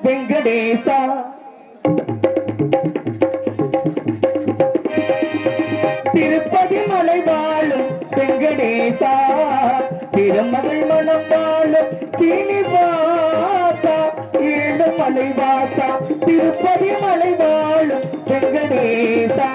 வெங்கடேசா திருப்பதி மலை வாழும் வெங்கடேசா திருமகள் மனம் வாழும் சீனிவாசா ஏழு மலை வாசா திருப்பதி மலை வாழும் வெங்கடேசா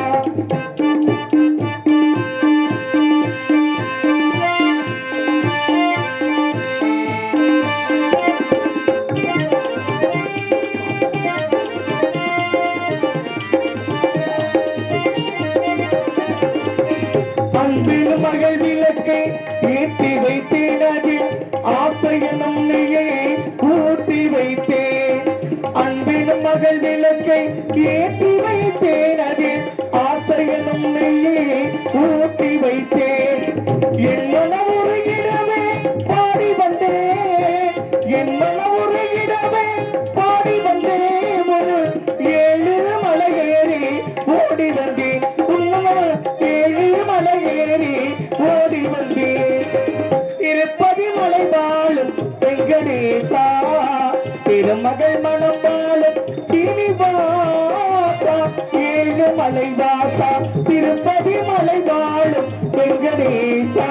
அன்பின் மகள் விளக்கை ஏற்றி வைத்தேன் அதில் ஆசையின் உண்மையை ஊட்டி வைத்தேன் அன்பின் மகள் விளக்கை ஏற்றி வைத்தேன் அதில் ஆசையின் உண்மையை ஊட்டி வைத்தேன் என் மனம் உருகிடவே பாடி வந்தேன் என் மனம் உருகிடவே பாடி வந்தேன் ஒரு 7 மலையேறி ஓடி வந்தேன் உன்னோடு 7 மலையேறி ஓடி வந்தேன் திருப்பதி மலை வாழும் வெங்கடேசா திருமகள் மனம் வாழும் சீனிவாசா 7 மலை வாசா திருப்பதி மலை வாழும் வெங்கடேசா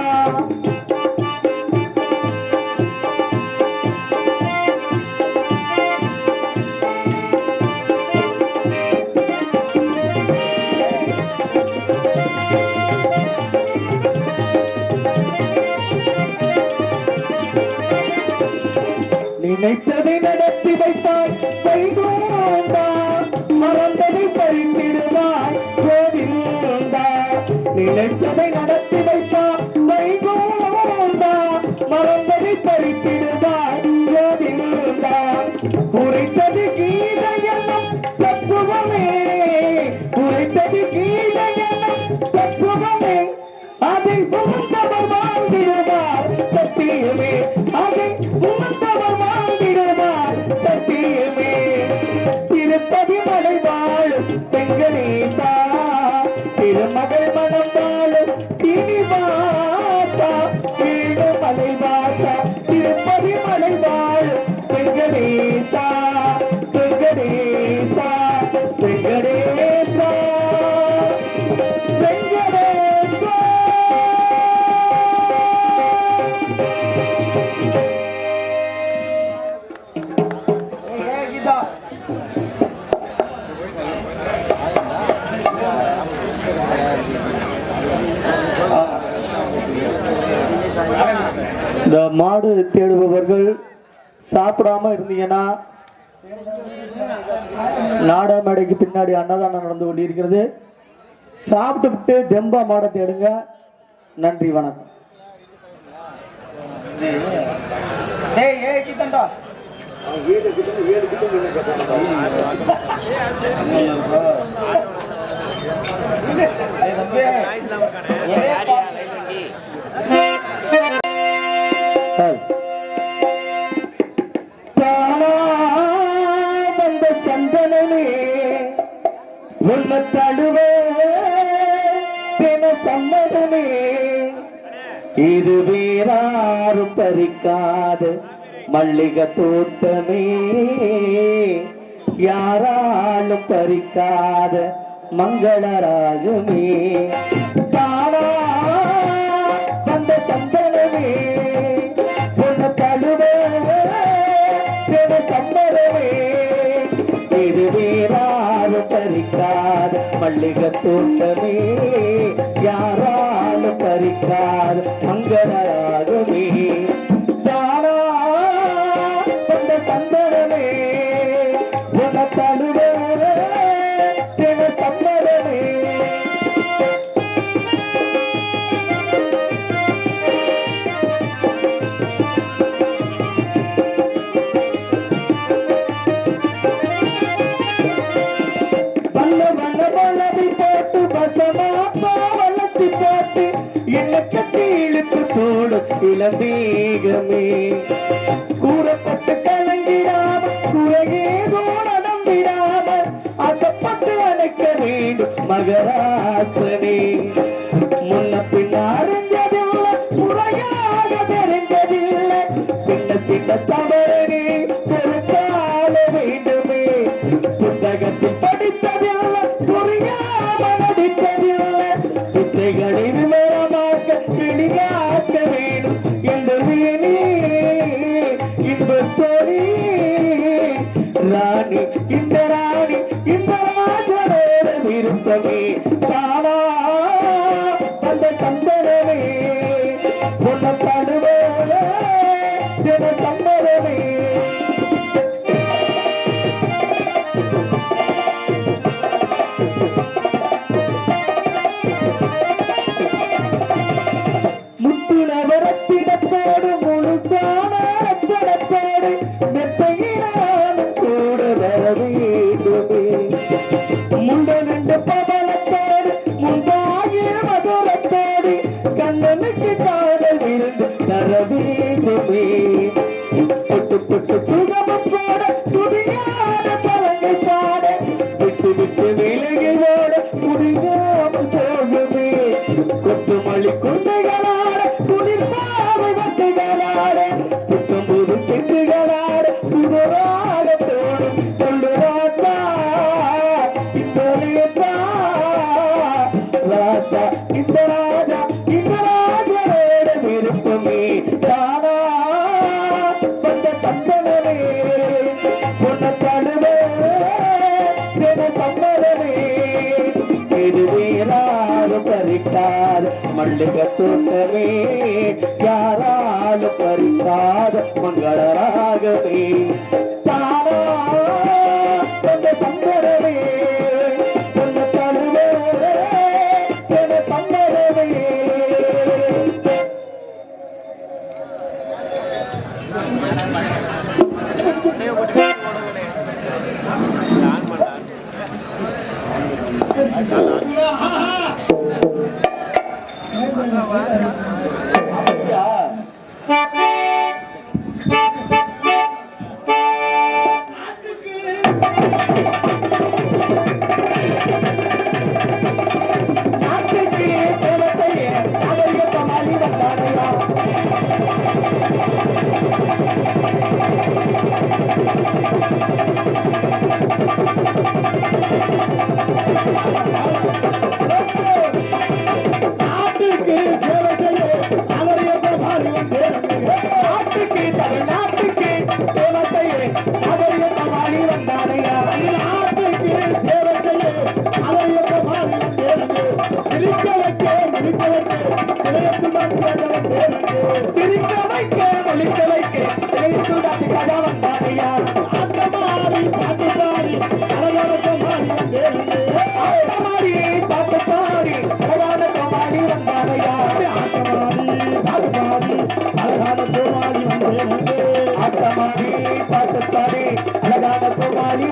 நினைத்ததை நடத்தி வைத்தாய் வைகுண்டா மறந்ததை பறித்திடுவாய் கோவிந்தா நினைத்ததை நடத்தி வைத்தாய் வைகுண்டா மறந்ததை பறித்திடுவாய் கோவிந்தா உரைத்தது கீதையெல்லாம் தத்துவமே உரைத்தது கீதையெல்லாம் தத்துவமே அதை உணர்ந்தவர் வாழ்ந்திடுவார் சத்தியமே அதை உணர்ந்தவர் வாழ்ந்திடுவார் சத்தியமே திருப்பதி மலை வாழும் வெங்கடேசா திருமகள் மனம் வாழும் சீனிவாசா 7 மலை வாசா திருப்பதி மலை வாழும் வெங்கடேசா வெங்கடேசா வெங்கடேசா வெங்கடேசா இந்த மாடு தேடுபவர்கள் சாப்பிடாம இருந்தீங்கன்னா நாடக மேடைக்கு பின்னாடி அன்னதானம் நடந்து கொண்டிருக்கிறது சாப்பிட்டு விட்டு தெம்பா மாடை தேடுங்க நன்றி வணக்கம் வந்த சந்தனமே உன்ன தழுவே சம்மதமே இது வேறாரும் பறிக்காத மல்லிகை தோட்டமே யாராலும் பறிக்காத மங்களராகமே தானா வந்த சந்தனமே உன்ன தழுவே சம்மதமே இது வேறாலும் பறிக்காத மல்லிகை தோட்டமே யாராலும் பறிக்காத மங்களராகமே தானா வந்த சந்தனமே உன்ன தழுவே சம்மதமே இளம்பீகமே கூறப்பட்டு கலங்கிடாம குறையேதோ நடந்திடாம அசப்பட்டு அணைக்க வேண்டும் மகராசனே முன்ன பின்ன அறிஞ்சதில்லை முறையாக தெரிஞ்சதில்லை சின்ன சின்ன தவறனே பொறுத்தால வேண்டுமே புத்தகத்தில் படித்ததில்லை புரியாம நடித்ததில்லை புத்தைகளை விவரமாக்க பிடிகாக்க வேண்டும் ராணி இந்த ராணி இந்த ராஜனோட விருப்பமே தானா அந்த சந்தனமே உன்ன தழுவே சந்தனமே உண்டாகிய மதுரத்தோடு கண்ணனுக்கு காதல் இருந்து தர வேண்டுமே புட்டு புட்டு சுகமம் போட துணியான பழங்கை பாட விட்டு விட்டு வேலைகள் ஓட முடியாமல் போகுமே கொத்து மல்லி குண்டைகளாட குளிர்பாவை வட்டைகளாட புத்தம்பூது செட்டுகளாட சுடராட தோடும் சொல்லுராட்டா இந்த ராஜா இந்த ராஜா இந்த ராஜரோட விருப்பமே தானா வந்த தந்தனமே பொன்ன தடுவே சம்மதமே இது வேறாலும் பறிக்காத மல்லிகை தோட்டமே யாராலும் பறிக்காத மங்களராகவே தானா வந்த சந்தனமே பொன்ன தடுவே சம்மதமே பாட்டுப்பாடி அழகான கோமாளி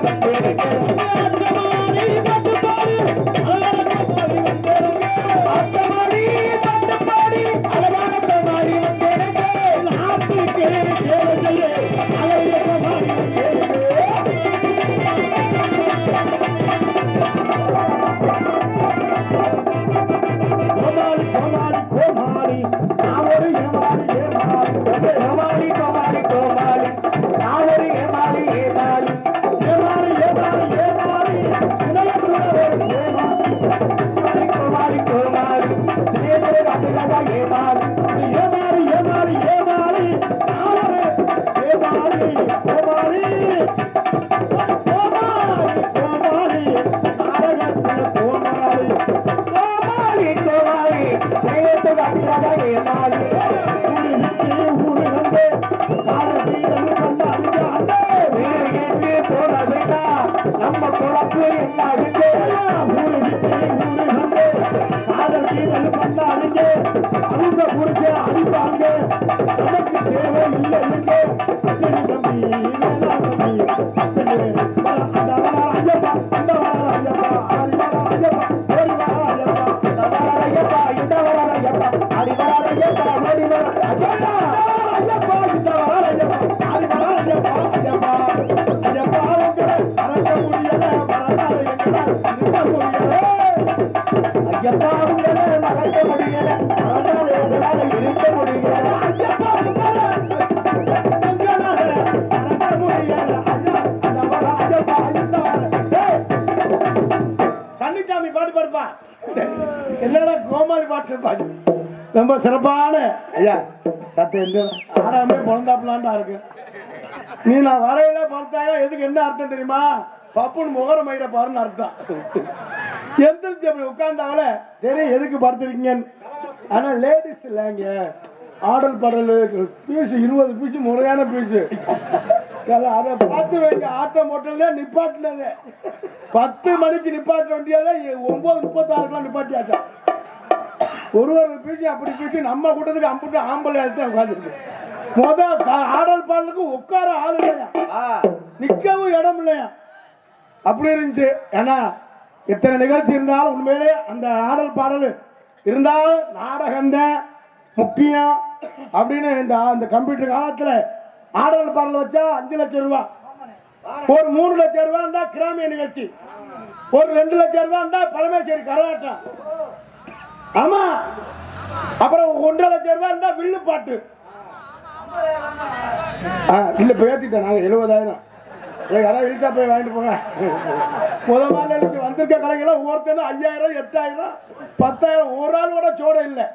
நம்ம குழப்பு பண்ணாங்க அவங்க குடிச்ச அடிப்பாங்க நமக்கு தேவை இல்லை கன்னிசாமி பாட்டு பாடுப்பான் என்னடா கோமாளி பாட்டு பாடு ரொம்ப சிறப்பான ஐயா சத்த எந்த ஆறாமே பிறந்தாப்பலான்டா இருக்கு நீ நான் வரையில பார்த்தாயா எதுக்கு என்ன அர்த்தம் தெரியுமா பப்புன்னு முகர மயிர பாருன்னு அர்த்தம் எந்திரிச்சு அப்படி உட்கார்ந்தாவல சரி எதுக்கு படுத்திருக்கீங்கன்னு ஆனா லேடிஸ் இல்லைங்க ஆடல் பாடல் பீஸ் 20 பீஸ் முறையான பீஸ் அதை பார்த்து வைங்க ஆட்டம் போட்டல நிப்பாட்டினது 10 மணிக்கு நிப்பாட்ட வேண்டியதை 9:36 நிப்பாட்டியாச்சா ஒரு பீச்சு அப்படி பீச்சு நம்ம கூட்டத்துக்கு அம்புட்டு ஆம்பளை தான் உட்காந்துருக்கு ஆடல் பாடலுக்கு உட்கார ஆள் இல்லையா நிக்கவும் இடம் இல்லையா அப்படி இருந்துச்சு ஏன்னா எத்தனை நிகழ்ச்சி இருந்தாலும் உண்மையிலே அந்த ஆடல் பாடல் இருந்தாலும் நாடகம் முக்கியம் அப்படின்னு இந்த கம்ப்யூட்டர் காலத்துல ஆடல் பாடல் வச்சா 5 லட்சம் ரூபாய், ஒரு 3 லட்சம் ரூபாய் இருந்தா கிராமிய நிகழ்ச்சி, ஒரு 2 லட்சம் ரூபாய் இருந்தா பரமேஸ்வரி கரகாட்டம், ஆமா, அப்புறம் 1.5 லட்சம் ரூபாய் இருந்தா வில்லு பாட்டு. இல்ல பேத்திட்டேன் நாங்க 70,000 யாராவது இழுத்தா போய் வாங்கிட்டு போங்க. முதல் நாள் வந்திருக்க கலைஞர்கள் ஒவ்வொருத்தரும் 5,000 8,000 10,000 ஒரு ஆள் கூட சோட இல்லை.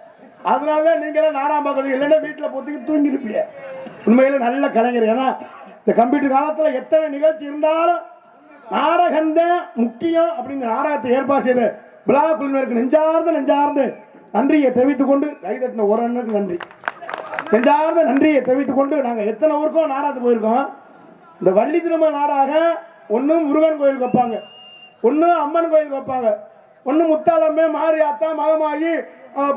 அதனால நீங்க நாடாம பார்க்கறது இல்லைன்னா வீட்டுல போட்டுக்கு தூங்கி இருப்பீங்க. உண்மையில நல்ல கலைஞர். ஏன்னா இந்த கம்ப்யூட்டர் காலத்துல எத்தனை நிகழ்ச்சி இருந்தாலும் நாடகம் முக்கியம் அப்படிங்கிற நாடகத்தை ஏற்பாடு செய்த விழா குழுவினருக்கு நெஞ்சார்ந்து நன்றியை தெரிவித்துக் கொண்டு கைதட்டின ஒரு அண்ணனுக்கு நன்றி, நெஞ்சார்ந்த நன்றியை தெரிவித்துக் கொண்டு நாங்க எத்தனை ஊருக்கும் நாடகத்துக்கு போயிருக்கோம். இந்த வள்ளி திரும்ப நாடகம் ஒன்னு முருகன் கோயிலுக்கு வைப்பாங்க, ஒன்னு அம்மன் கோயிலுக்கு வைப்பாங்க, ஒன்னு முத்தாலம்மே மாரியாத்தா மகமாயி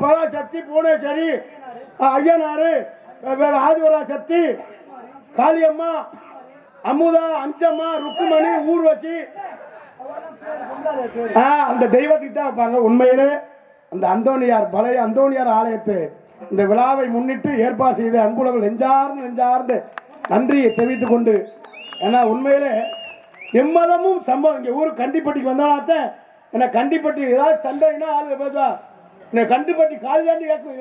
பராசக்தி புவனேஸ்வரி ஐயனாரு ஆதிவரா சக்தி காளியம்மா அமுதா அஞ்சம்மா ருக்குமணி ஊர்வசி அந்த தெய்வத்துக்கு தான் வைப்பாங்க. உண்மையிலே அந்த அந்தோணியார் பழைய அந்தோணியார் ஆலயத்தை இந்த விழாவை முன்னிட்டு ஏற்பாடு செய்த அன்புலர்கள் நெஞ்சார்ந்து நன்றியை தெரிவித்துக் கொண்டு, ஏன்னா உண்மையிலே எம்மதமும் சம்பவம் இங்க ஊர் கண்டிப்பட்டிக்கு வந்தால்தான் என்ன கண்டிப்பட்டி ஏதாவது சண்டைனா ஆளு பேசுவா என்னை கண்டிப்பட்டி கால் தாண்டி கேட்கும்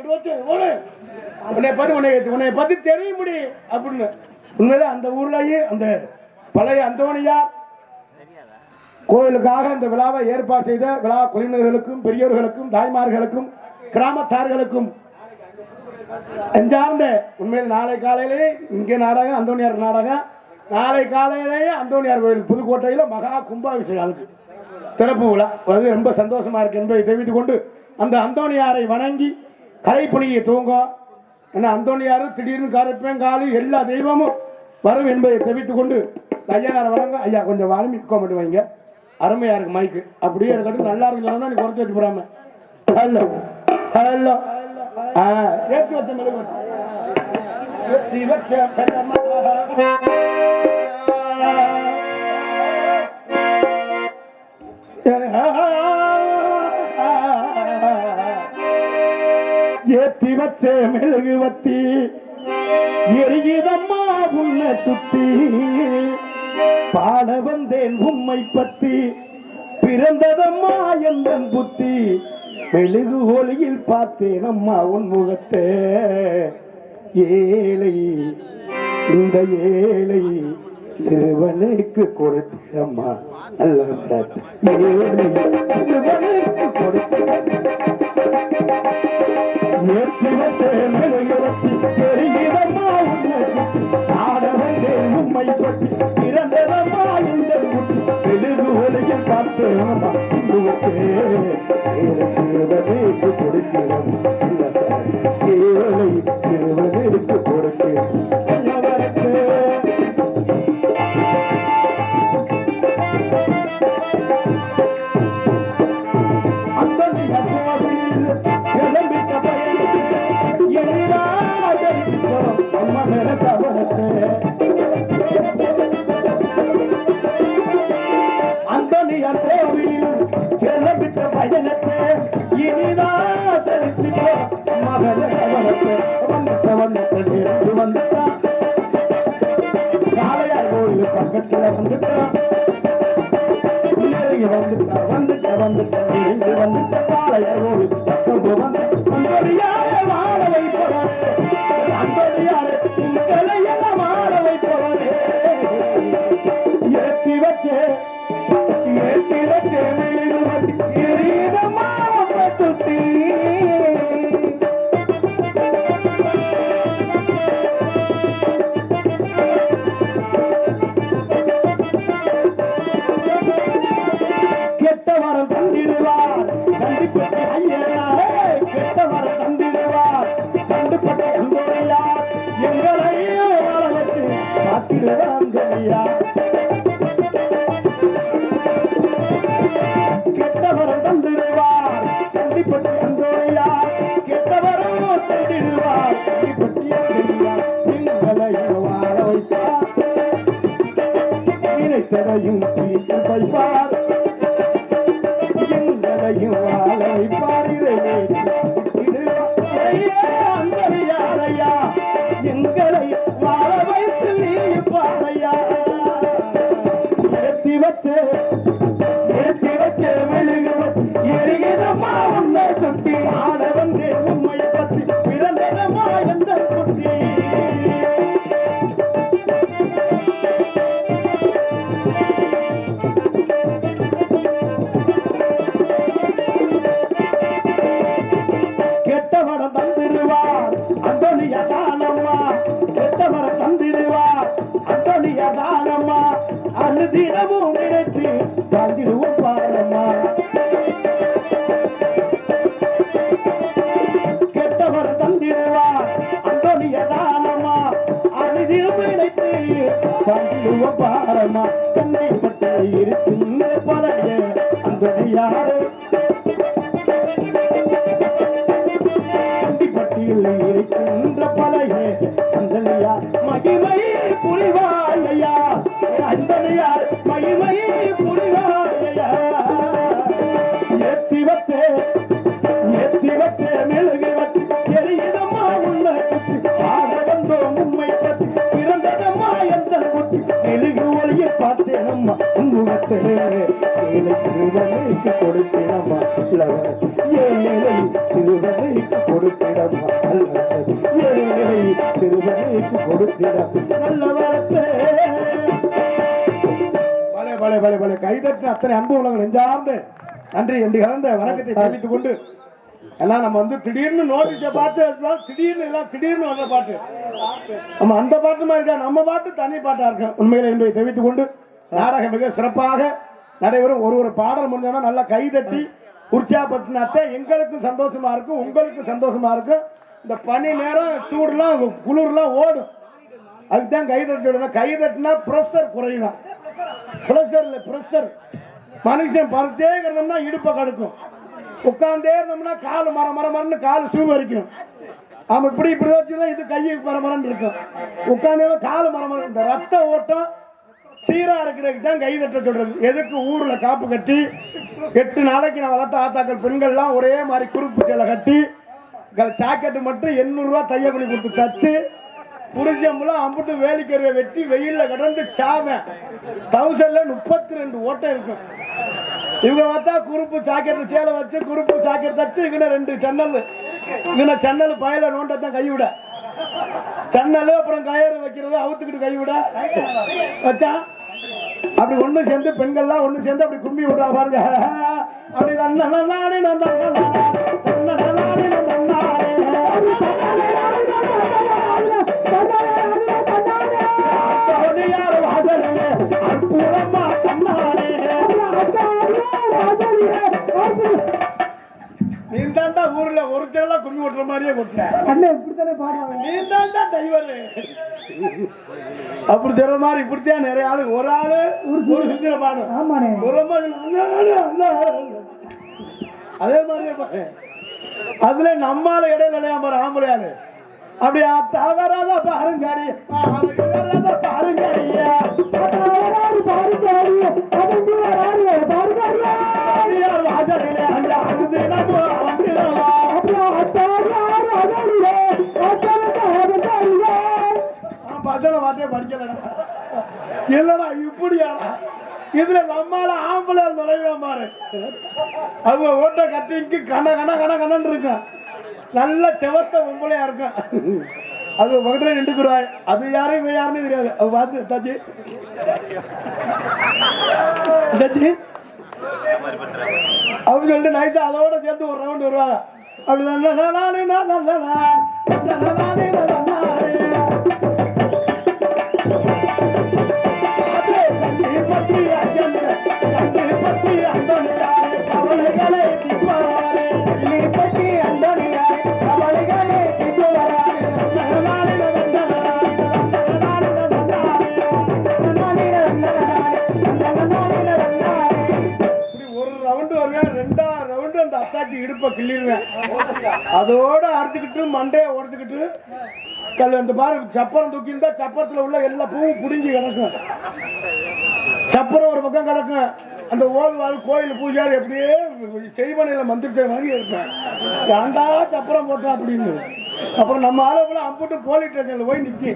உன்னை பத்தி தெரிய முடியும் அப்படின்னு. உண்மையிலே அந்த ஊர்லயே அந்த பழைய அந்தோணியார் கோயிலுக்காக இந்த விழாவை ஏற்பாடு செய்த விழா குழுவினர்களுக்கும் பெரியோர்களுக்கும் தாய்மார்களுக்கும் கிராமத்தார்களுக்கும் நெஞ்சார்ந்த உண்மையில் நாளை காலையிலேயே இங்கே நாடகம் அந்தோணியார் நாடகம், நாளை காலையிலேயே அந்தோணியார் கோயில் புதுக்கோட்டையில மகா கும்பாபிஷேகம் திறப்பு விழா அது ரொம்ப சந்தோஷமா இருக்கு என்பதை தெரிவித்துக் கொண்டு அந்த அந்தோணியாரை வணங்கி கலைப்பணியை தூங்கும். ஏன்னா அந்தோணியார் திடீர்னு கருப்பேன் காலு எல்லா தெய்வமும் வரும் என்பதை தெரிவித்துக் கொண்டு ஐயனாரை வணங்க. ஐயா கொஞ்சம் வால்மீகி மட்டும் வைங்க, அருமையா இருக்கு மைக்கு, அப்படியே இருக்கட்டும், நல்லா இருக்குன்னா நீ குறைச்சி வச்சு போறாம. ஹலோ ஹலோ ஏற்றி வச்ச மெழுகு ஏற்றி வச்ச மெழுகு வத்தி எரியுதம்மா உன்னை சுத்தி பாட வந்தேன் உம்மை பத்தி பிறந்ததம்மா எந்தன் புத்தி மெழுகு ஒளியில் பார்த்தேன் அம்மா உன் முகத்தை ஏழை இந்த ஏழை சிறுவனுக்கு கொடுத்தம்மா நல்ல ஏழை சிறுவனுக்கு கொடுத்த ஏற்றி வந்தேன் மெழுகு வத்தி எரியுதம்மா உன்னை சுத்தி பாட வந்தேன் உம்மை பத்தி பிறந்ததம்மா எந்தன் புத்தி மெழுகு ஒளியில் பார்த்தேன் சிறுவனுக்கு கொடுக்கிறோம் ஏழை சிறுவனுக்கு கொடுக்கிறோம். உயிரை யாரையா எங்களை வாழ வைத்து நீ பாறையா நிறுத்தி வச்சு எரிகிறமா உன்னை சுட்டி ஆட வந்து உண்மையை பற்றி பிறந்தமா எந்த குட்டி கெட்டவரம் தந்திடுவார் அந்தோனியா தானம்மா கெட்டவரம் தந்திடுவார் அந்தோனியா தானம்மா அனுதினமும் நினைத்து தாண்டிடுவோம் பாரம்மா கெட்டவர் தந்திடுவார் அந்தோனியா தானம்மா அனுதினமும் நினைத்து தாண்டிடுவோம் பாரம்மா கண்ணை பட்டு இருக்கின்ற பழைய அந்தோனியாரு இருக்கின்ற பழைய அந்தனியா மகிமை புரிவாயா அந்தனியார் மகிமை புரிவாயா எத்தி வத்தே மெழுகு வச்சு எரியிடமா உள்ள குத்தி ஆட வந்தோம் உண்மை பற்றி பிறந்ததம்மா எந்த குத்தி மெழுகு ஒளியை பார்த்தேனம்மா உங்குவத்தே ஏழை சிறுவனைக்கு கொடுத்தினம்மா ஏழை சிறுவனைக்கு கொடுத்திடம்மா ஏழை சிறுவனைக்கு கொடுத்திடம் நல்ல வரத்தே பல கைதட்டு அத்தனை அன்பு உலகம் நெஞ்சார்ந்து நன்றி என்று கலந்த வணக்கத்தை தெரிவித்துக் கொண்டு எல்லாம் நம்ம வந்து திடீர்னு நோட்டீஸை பார்த்து திடீர்னு வந்த பாட்டு நம்ம அந்த பாட்டு மாதிரி இருக்கா நம்ம பாட்டு தனி பாட்டா இருக்கு உண்மையில என்பதை தெரிவித்துக் கொண்டு நாடகம் மிக சிறப்பாக நடைபெறும் ஒரு பாடல் முடிஞ்சோன்னா நல்லா கைதட்டி உற்சாகப்படுத்தினாத்த எங்களுக்கும் சந்தோஷமா இருக்கும் உங்களுக்கும் சந்தோஷமா இருக்கும் இந்த பனி நேரம் சூடுலாம் குளிர்லாம் ஓடும் அதுதான் கைதட்டி கைதட்டினா பிரஷர் குறையுதான் பிரஷர் மனுஷன் பருத்தே கிடந்தோம்னா இடுப்பை கடுக்கும் உட்கார்ந்தே இருந்தோம்னா கால் மரம்னு கால் சூ வரைக்கும் ஆமா இப்படி வச்சுதான் இது கையை மரமரன்னு இருக்கும் உட்கார்ந்தே கால் மரம் இந்த ரத்த ஓட்டம் சீரா இருக்கிறதுக்கு தான் கைதட்ட சொல்றது எதுக்கு ஊர்ல காப்பு கட்டி 8 நாளைக்கு நான் வளர்த்த ஆத்தாக்கள் பெண்கள்லாம் ஒரே மாதிரி குறுப்பு சேலை கட்டி ஜாக்கெட்டு மட்டும் 800 ரூபாய் தையக்கூலி கொடுத்து தச்சு புரிஞ்சம்புலாம் அம்புட்டு வேலிக்கருவை வெட்டி வெயில்ல கடந்து சாவேன் 32 ஓட்டம் இருக்கும் இவங்க பார்த்தா குறுப்பு ஜாக்கெட் சேலை வச்சு குறுப்பு ஜாக்கெட் தச்சு இவங்க 2 சன்னல் பயல நோண்டத்தான் கைவிட சன்னல் அப்புறம் கயிறு வைக்கிறது அவுத்துக்கிட்டு கைவிட வச்சா அப்படி ஒண்ணு சேர்ந்து பெண்கள்லாம் ஒண்ணு சேர்ந்து அப்படி கும்பி விடுறா பாருங்க அப்படி நீ தாண்டா ஊர்ல ஒருத்தெல்லாம் கும்பி விட்டுற மாதிரியே கொட்டுற நீ தாண்டா டைவர் அப்படி சொல்ற மாதிரி இப்படித்தான் நிறைய ஆளு ஒரு ஆளு ஒரு சுத்திர பாடும் அதே மாதிரி அதுல நம்மால இடையில இல்லையா பாரு ஆம்பளையாளு அப்படியா தவறாத பாருங்காடி பாருங்காடியா பஜனை வார்த்தையை படிக்கல இல்லடா இப்படியா இதுல நம்மால ஆம்பளை நுழைவா பாரு அவங்க ஓட்ட கட்டிக்கு கண்ணன்னு இருக்கும் நல்ல செவத்த பொம்பளையா இருக்கும் அது பக்கத்துல நின்றுக்குறாய் அது யாரும் இவன் யாருன்னு தெரியாது அது பார்த்து தச்சி அவங்க சொல்லிட்டு நைட்டு அதோட சேர்த்து ஒரு ரவுண்ட் வருவாங்க அப்படிதான் அத்தாச்சி இடுப்ப கிள்ளிடுவேன் அதோட அறுத்துக்கிட்டு மண்டையை உடச்சுக்கிட்டு கல் அந்த பாரு சப்பரம் தூக்கி இருந்தா சப்பரத்துல உள்ள எல்லா பூவும் புடிஞ்சு கிடக்கும் சப்பரம் ஒரு பக்கம் கிடக்கும் அந்த ஓதுவாள் கோயில் பூஜாரி எப்படியே செய்வனையில மந்திரிச்ச மாதிரி இருப்பேன். ஏண்டா சப்பரம் போட்டோம் அப்படின்னு. அப்புறம் நம்ம ஆளுக்குள்ள அம்புட்டு போலீஸ் ஸ்டேஷன்ல போய் நிக்கி.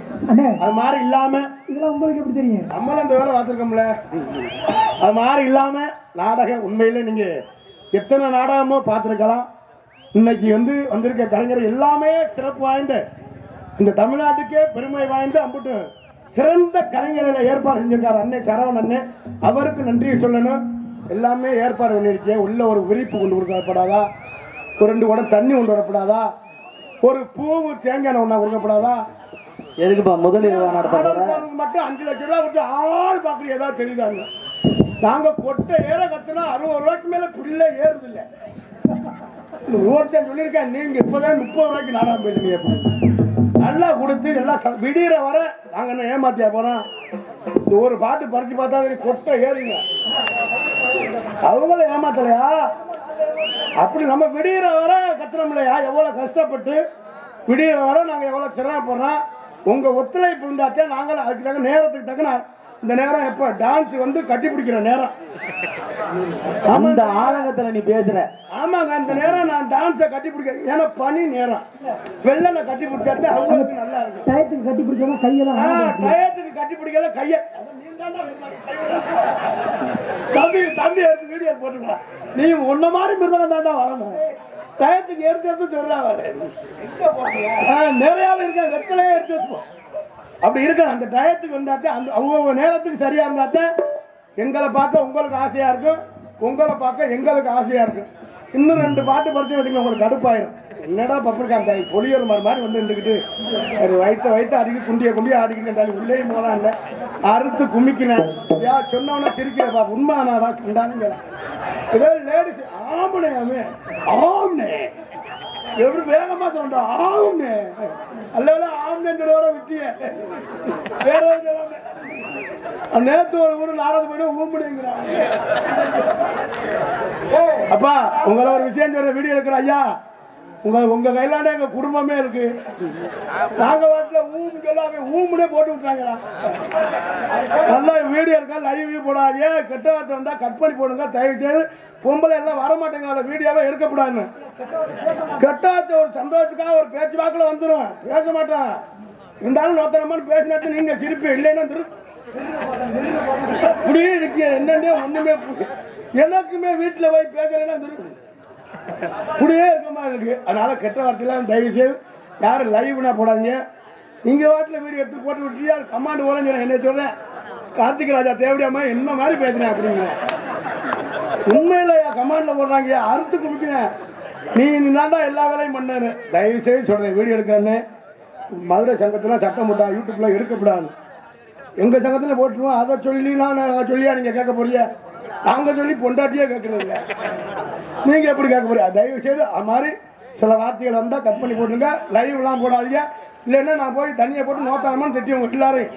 அது மாதிரி இல்லாம இதெல்லாம் உங்களுக்கு எப்படி தெரியும்? நம்மளும் அந்த வேலை பார்த்துருக்கோம்ல. அது மாதிரி இல்லாம நாடகம் உண்மையில நீங்க எத்தனை நாடகமோ பார்த்துருக்கலாம். இன்னைக்கு வந்திருக்க கலைஞர் எல்லாமே சிறப்பு வாய்ந்த, இந்த தமிழ்நாட்டுக்கே பெருமை வாய்ந்த அம்புட்டு சிறந்த கலைஞர்களை ஏற்பாடு செஞ்சிருக்காரு அண்ணே சரவணன் அண்ணே. அவருக்கு நன்றியை சொல்லணும். எல்லாமே ஏற்பாடு பண்ணிருக்கேன். உள்ள ஒரு விரிப்பு கொண்டு கொடுக்கப்படாதா, ஒரு 2 குடம் தண்ணி கொண்டு வரப்படாதா, ஒரு பூவு தேங்காய் ஒண்ணா கொடுக்கப்படாதா? எதுக்குப்பா முதலீடு மட்டும் 5 லட்சம் ரூபாய் விட்டு ஆள் பாக்குறது ஏதாவது தெரியுதாங்க? நாங்க கொட்டை ஏற கத்துனா 60 ரூபாய்க்கு மேல புள்ள ஏறுது இல்ல. ஒருத்தன் சொல்லியிருக்கேன், நீங்க இப்பதான் 30 ரூபாய்க்கு நாடாம போயிருக்கீங்க. நல்லா கொடுத்து எல்லாம் விடிகிற வர நாங்க என்ன ஏமாத்தியா போறோம்? ஒரு பாட்டு பறிச்சு பார்த்தா கொட்டை ஏறுங்க. அவங்கள ஏமாத்தலையா? அப்படி நம்ம விடிகிற வர கத்துறோம் இல்லையா? எவ்வளவு கஷ்டப்பட்டு விடிகிற வர நாங்க எவ்வளவு சிரமப்படுறோம். உங்க ஒத்துழைப்பு இருந்தாச்சா நாங்களும் அதுக்கு நேரத்துக்கு தக்கன இந்த நேரம் எப்ப டான்ஸ் கட்டி பிடிக்கிற நேரம். அந்த ஆலங்கத்துல நீ பேசுற. ஆமாங்க, அந்த நேரம் நான் டான்ஸ கட்டி பிடிக்க. ஏன்னா பனி நேரம் வெள்ளனை கட்டி பிடிச்சாட்டு அவங்களுக்கு நல்லா இருக்கும். டயத்துக்கு கட்டி பிடிக்கணும் கையெல்லாம். டயத்துக்கு கட்டி பிடிக்கல கைய தம்பி எடுத்து வீடியோ போட்டுக்கலாம். நீ உன்ன மாதிரி மிருதம் தாண்டா வரணும். டயத்துக்கு எடுத்து சொல்றா நிறைய இருக்க வெத்தலையே எடுத்து வச்சுப்போம். அப்படி இருக்க அந்த டயத்துக்கு வந்தாத்த அந்த அவங்க நேரத்துக்கு சரியா இருந்தாத்த எங்களை பார்க்க உங்களுக்கு ஆசையா இருக்கும், உங்களை பார்க்க எங்களுக்கு ஆசையா இருக்கும். இன்னும் 2 பாட்டு பறிச்சு வச்சுங்க, உங்களுக்கு கடுப்பாயிரும். என்னடா பப்புக்காந்த பொலியர் மாதிரி இருந்துக்கிட்டு வயிற்று அடிக்கி குண்டிய ஆடிக்கிட்டு உள்ளேயும் போனா இல்லை அறுத்து குமிக்கிறேன். சொன்னவனா சிரிக்கிறப்பா உண்மை நாடா கண்டானுங்க. லேடிஸ் ஆம்பனே ஆம்னே எப்படி வேகமா சொன்னா ஆகும்னே அல்ல ஆம்னோட விட்டிய வேற நேற்று ஒரு ஊரு நாடகம் போயிட்டு ஊம்புடுங்கிறாங்க. அப்பா உங்களை ஒரு விஷயம் சொல்ற வீடியோ எடுக்கிற ஐயா, உங்க கையிலாண்ட எங்க குடும்பமே இருக்கு. நாங்க வாட்டில ஊமுனே போட்டு விட்டாங்களா? நல்லா வீடியோ இருக்கா, லைவ் போடாதே, கெட்ட வார்த்தை வந்தா கட் பண்ணி போடுங்க தயவு செய்து. பொம்பளை எல்லாம் வரமாட்டேங்க, வீடியோவை எடுக்கப்படாது. கெட்ட வார்த்தை ஒரு சந்தோஷத்துக்காக ஒரு பேச்சு வாக்குல வந்துடும், பேச மாட்டான். இருந்தாலும் நோத்தனமான பேசினது நீங்க சிரிப்பு இல்லைன்னா இப்படியே இருக்கு. என்னன்னே ஒண்ணுமே எனக்குமே வீட்டுல போய் பேசலைன்னா இப்படியே இருக்க மாதிரி இருக்கு. அதனால கெட்ட வார்த்தையெல்லாம் தயவு செய்து யாரும் லைவ்னா போடாதீங்க. நீங்க வாட்டில வீடியோ எடுத்து போட்டு விட்டு கமாண்ட் போட என்ன சொல்றேன், கார்த்திக் ராஜா தேவடியாம என்ன மாதிரி பேசுறேன் அப்படிங்க. உண்மையில கமாண்ட்ல போடுறாங்க, அறுத்து குடிக்கிறேன். நீ தான் எல்லா வேலையும் பண்ணு. தயவு செய்து சொல்றேன், வீடியோ எடுக்கிறேன்னு மதுரை சங்கத்துல சட்டம் போட்டா யூடியூப்ல எடுக்கப்படாது. எங்க சங்கத்துல போட்டுருவோம். அதை சொல்லினா சொல்லியா நீங்க கேட்க போறீங்க? நாங்க சொல்லி பொண்டாட்டியே கேட்கறது இல்லை, நீங்க எப்படி கேட்க போறீங்க? தயவு செய்து அது மாதிரி சில வார்த்தைகள் வந்தா கட் பண்ணி போட்டுங்க. லைவ் எல்லாம் போடாதீங்க, இல்லைன்னா நான் போய் தண்ணியை போட்டு நோத்தானமான்னு திட்டியும் எல்லாரும்.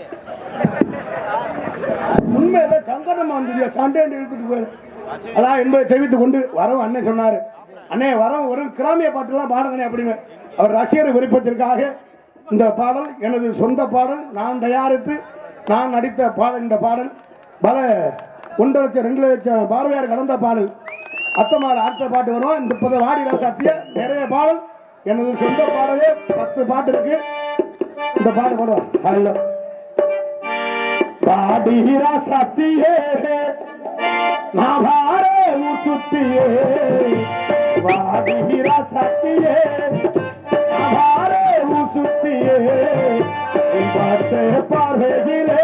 உண்மையில சங்கடமா வந்து கண்டென்ட் எடுத்துட்டு போயிரு. அதான் என்பதை தெரிவித்துக் கொண்டு வரவும் அண்ணன் சொன்னாரு, அண்ணே வரம் ஒரு கிராமிய பாட்டுலாம் பாடுங்கண்ணே அப்படின்னு. அவர் ரசிகர் விருப்பத்திற்காக இந்த பாடல் எனது சொந்த பாடல், நான் தயாரித்து நான் நடித்த பாடல். இந்த பாடல் பல 1 லட்சம் 2 லட்சம் பார்வையார் கடந்த பாடல். அத்தமாறு அடுத்த பாட்டு வரும். இந்த வாடி ராசாத்திய நிறைய பாடல் எனது சொந்த பாடலே 10 பாட்டு இருக்கு. இந்த பாட்டு போடுவோம். ஹலோ வாடி ராசாத்தியே நாபாரே சுத்தியே, வாடி ராசாத்தியே நாபாரே சுத்தியே, பார்த்த பார்வையிலே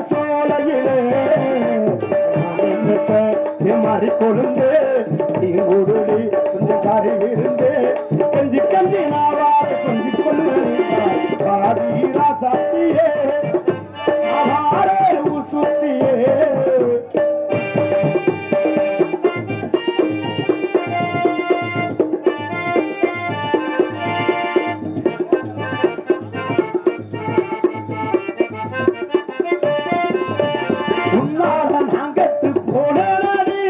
சோலையிலே மாறி கொழுந்து உருளி கொஞ்சம் காரி இருந்து கஞ்சி கஞ்சி நாவார கொஞ்சி கொண்டு பாதீரா சாத்தியே ஆவாரே சுத்தியே. உன்னால நாங்கத்து போன நாடி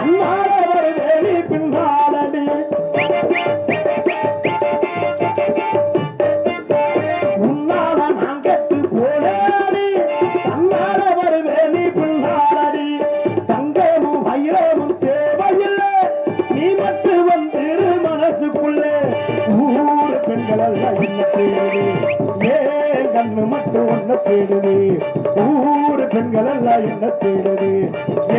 அன்னார வேலி பின்ன பெண்கள் எல்லாம் என்ன தேடுது ஏன் கண்ணு மட்டும் ஒன்ன தேடுது ஊரு பெண்கள் எல்லாம் என்ன தேடுது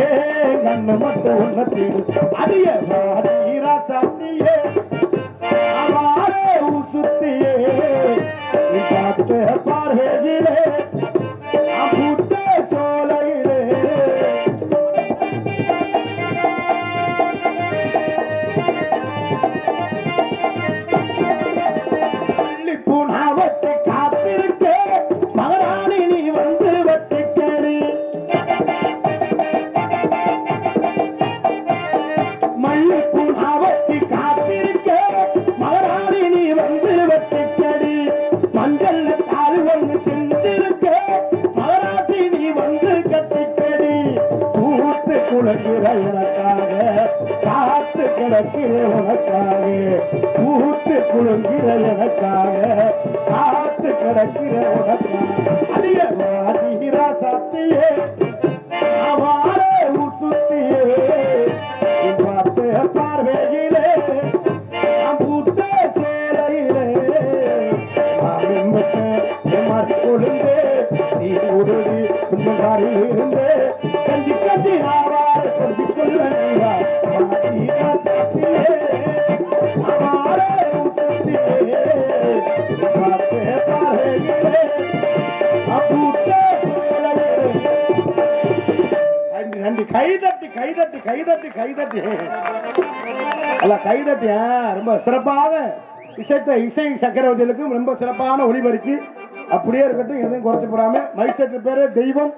ஏன் கண்ணு மட்டும் ஒன்ன தேடுது அடிய வாரீரா சாத்தியே அவாரே சுத்தியே பார்த்து பார்வையிலே புத்த சோலையிலே பூனாவத்தை காத்திருக்க மகராணி நீ வந்து வட்டிக்கடி மல்லி பூனாவத்தை காத்திருக்க மகராணி நீ வந்து வட்டிக்கடி மஞ்சள் தாழ் ஒன்று சென்றிருக்க மகராட்சி நீ வந்து கட்டிக்கடி கூத்து குளக்கிற எனக்காக காத்து கிடக்கிற உனக்காக கூத்து குளங்கிற எனக்காக காத்து கிடக்கிற உனக்காக அடிய வாதிரா சத்தியே அவாரே சுத்தியே பார்த்து பார்வையிலே புத்த சேலையிலே கொடுந்தே நீ உருடி கும்பகாரில் இருந்தே கஞ்சி கஞ்சி ஆவார கஞ்சி கொள்ள நன்றி கைதட்டி கைதட்டி கைதட்டி கைதட்டி அல்ல கைதட்டி ரொம்ப சிறப்பாக இசை சக்கரவர்த்திகளுக்கும் ரொம்ப சிறப்பான ஒளிபரிச்சு அப்படியே இருக்கட்டும் எதையும் குறைச்சு போடாம மைசெட்டு பேரு தெய்வம்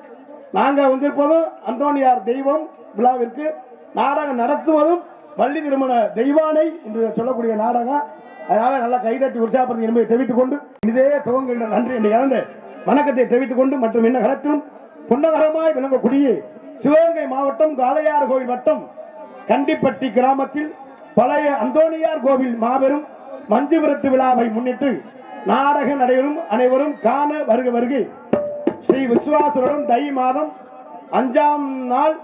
நாங்க வந்திருப்பதும் அந்தோனியார் தெய்வம் விழாவிற்கு நாடகம் நடத்துவதும் பள்ளி திருமண தெய்வானை என்று சொல்லக்கூடிய நாடகம் அதனால நல்லா கைதட்டி உற்சாகப்படுத்தி என்பதை தெரிவித்துக் கொண்டு இதே துவங்குகின்ற நன்றி என்று இழந்த வணக்கத்தை தெரிவித்துக் கொண்டு மற்றும் இன்னகரத்திலும் புன்னகரமாய் விளங்கக்கூடிய சிவகங்கை மாவட்டம் காளையார் கோவில் வட்டம் கண்டிப்பட்டி கிராமத்தில் பழைய அந்தோனியார் கோவில் மாபெரும் மஞ்சு விரட்டு விழாவை முன்னிட்டு நாடகம் நடைபெறும் அனைவரும் காண வருக வருகை ஸ்ரீ விஸ்வாசுடன் தை மாதம் 5ஆம் நாள்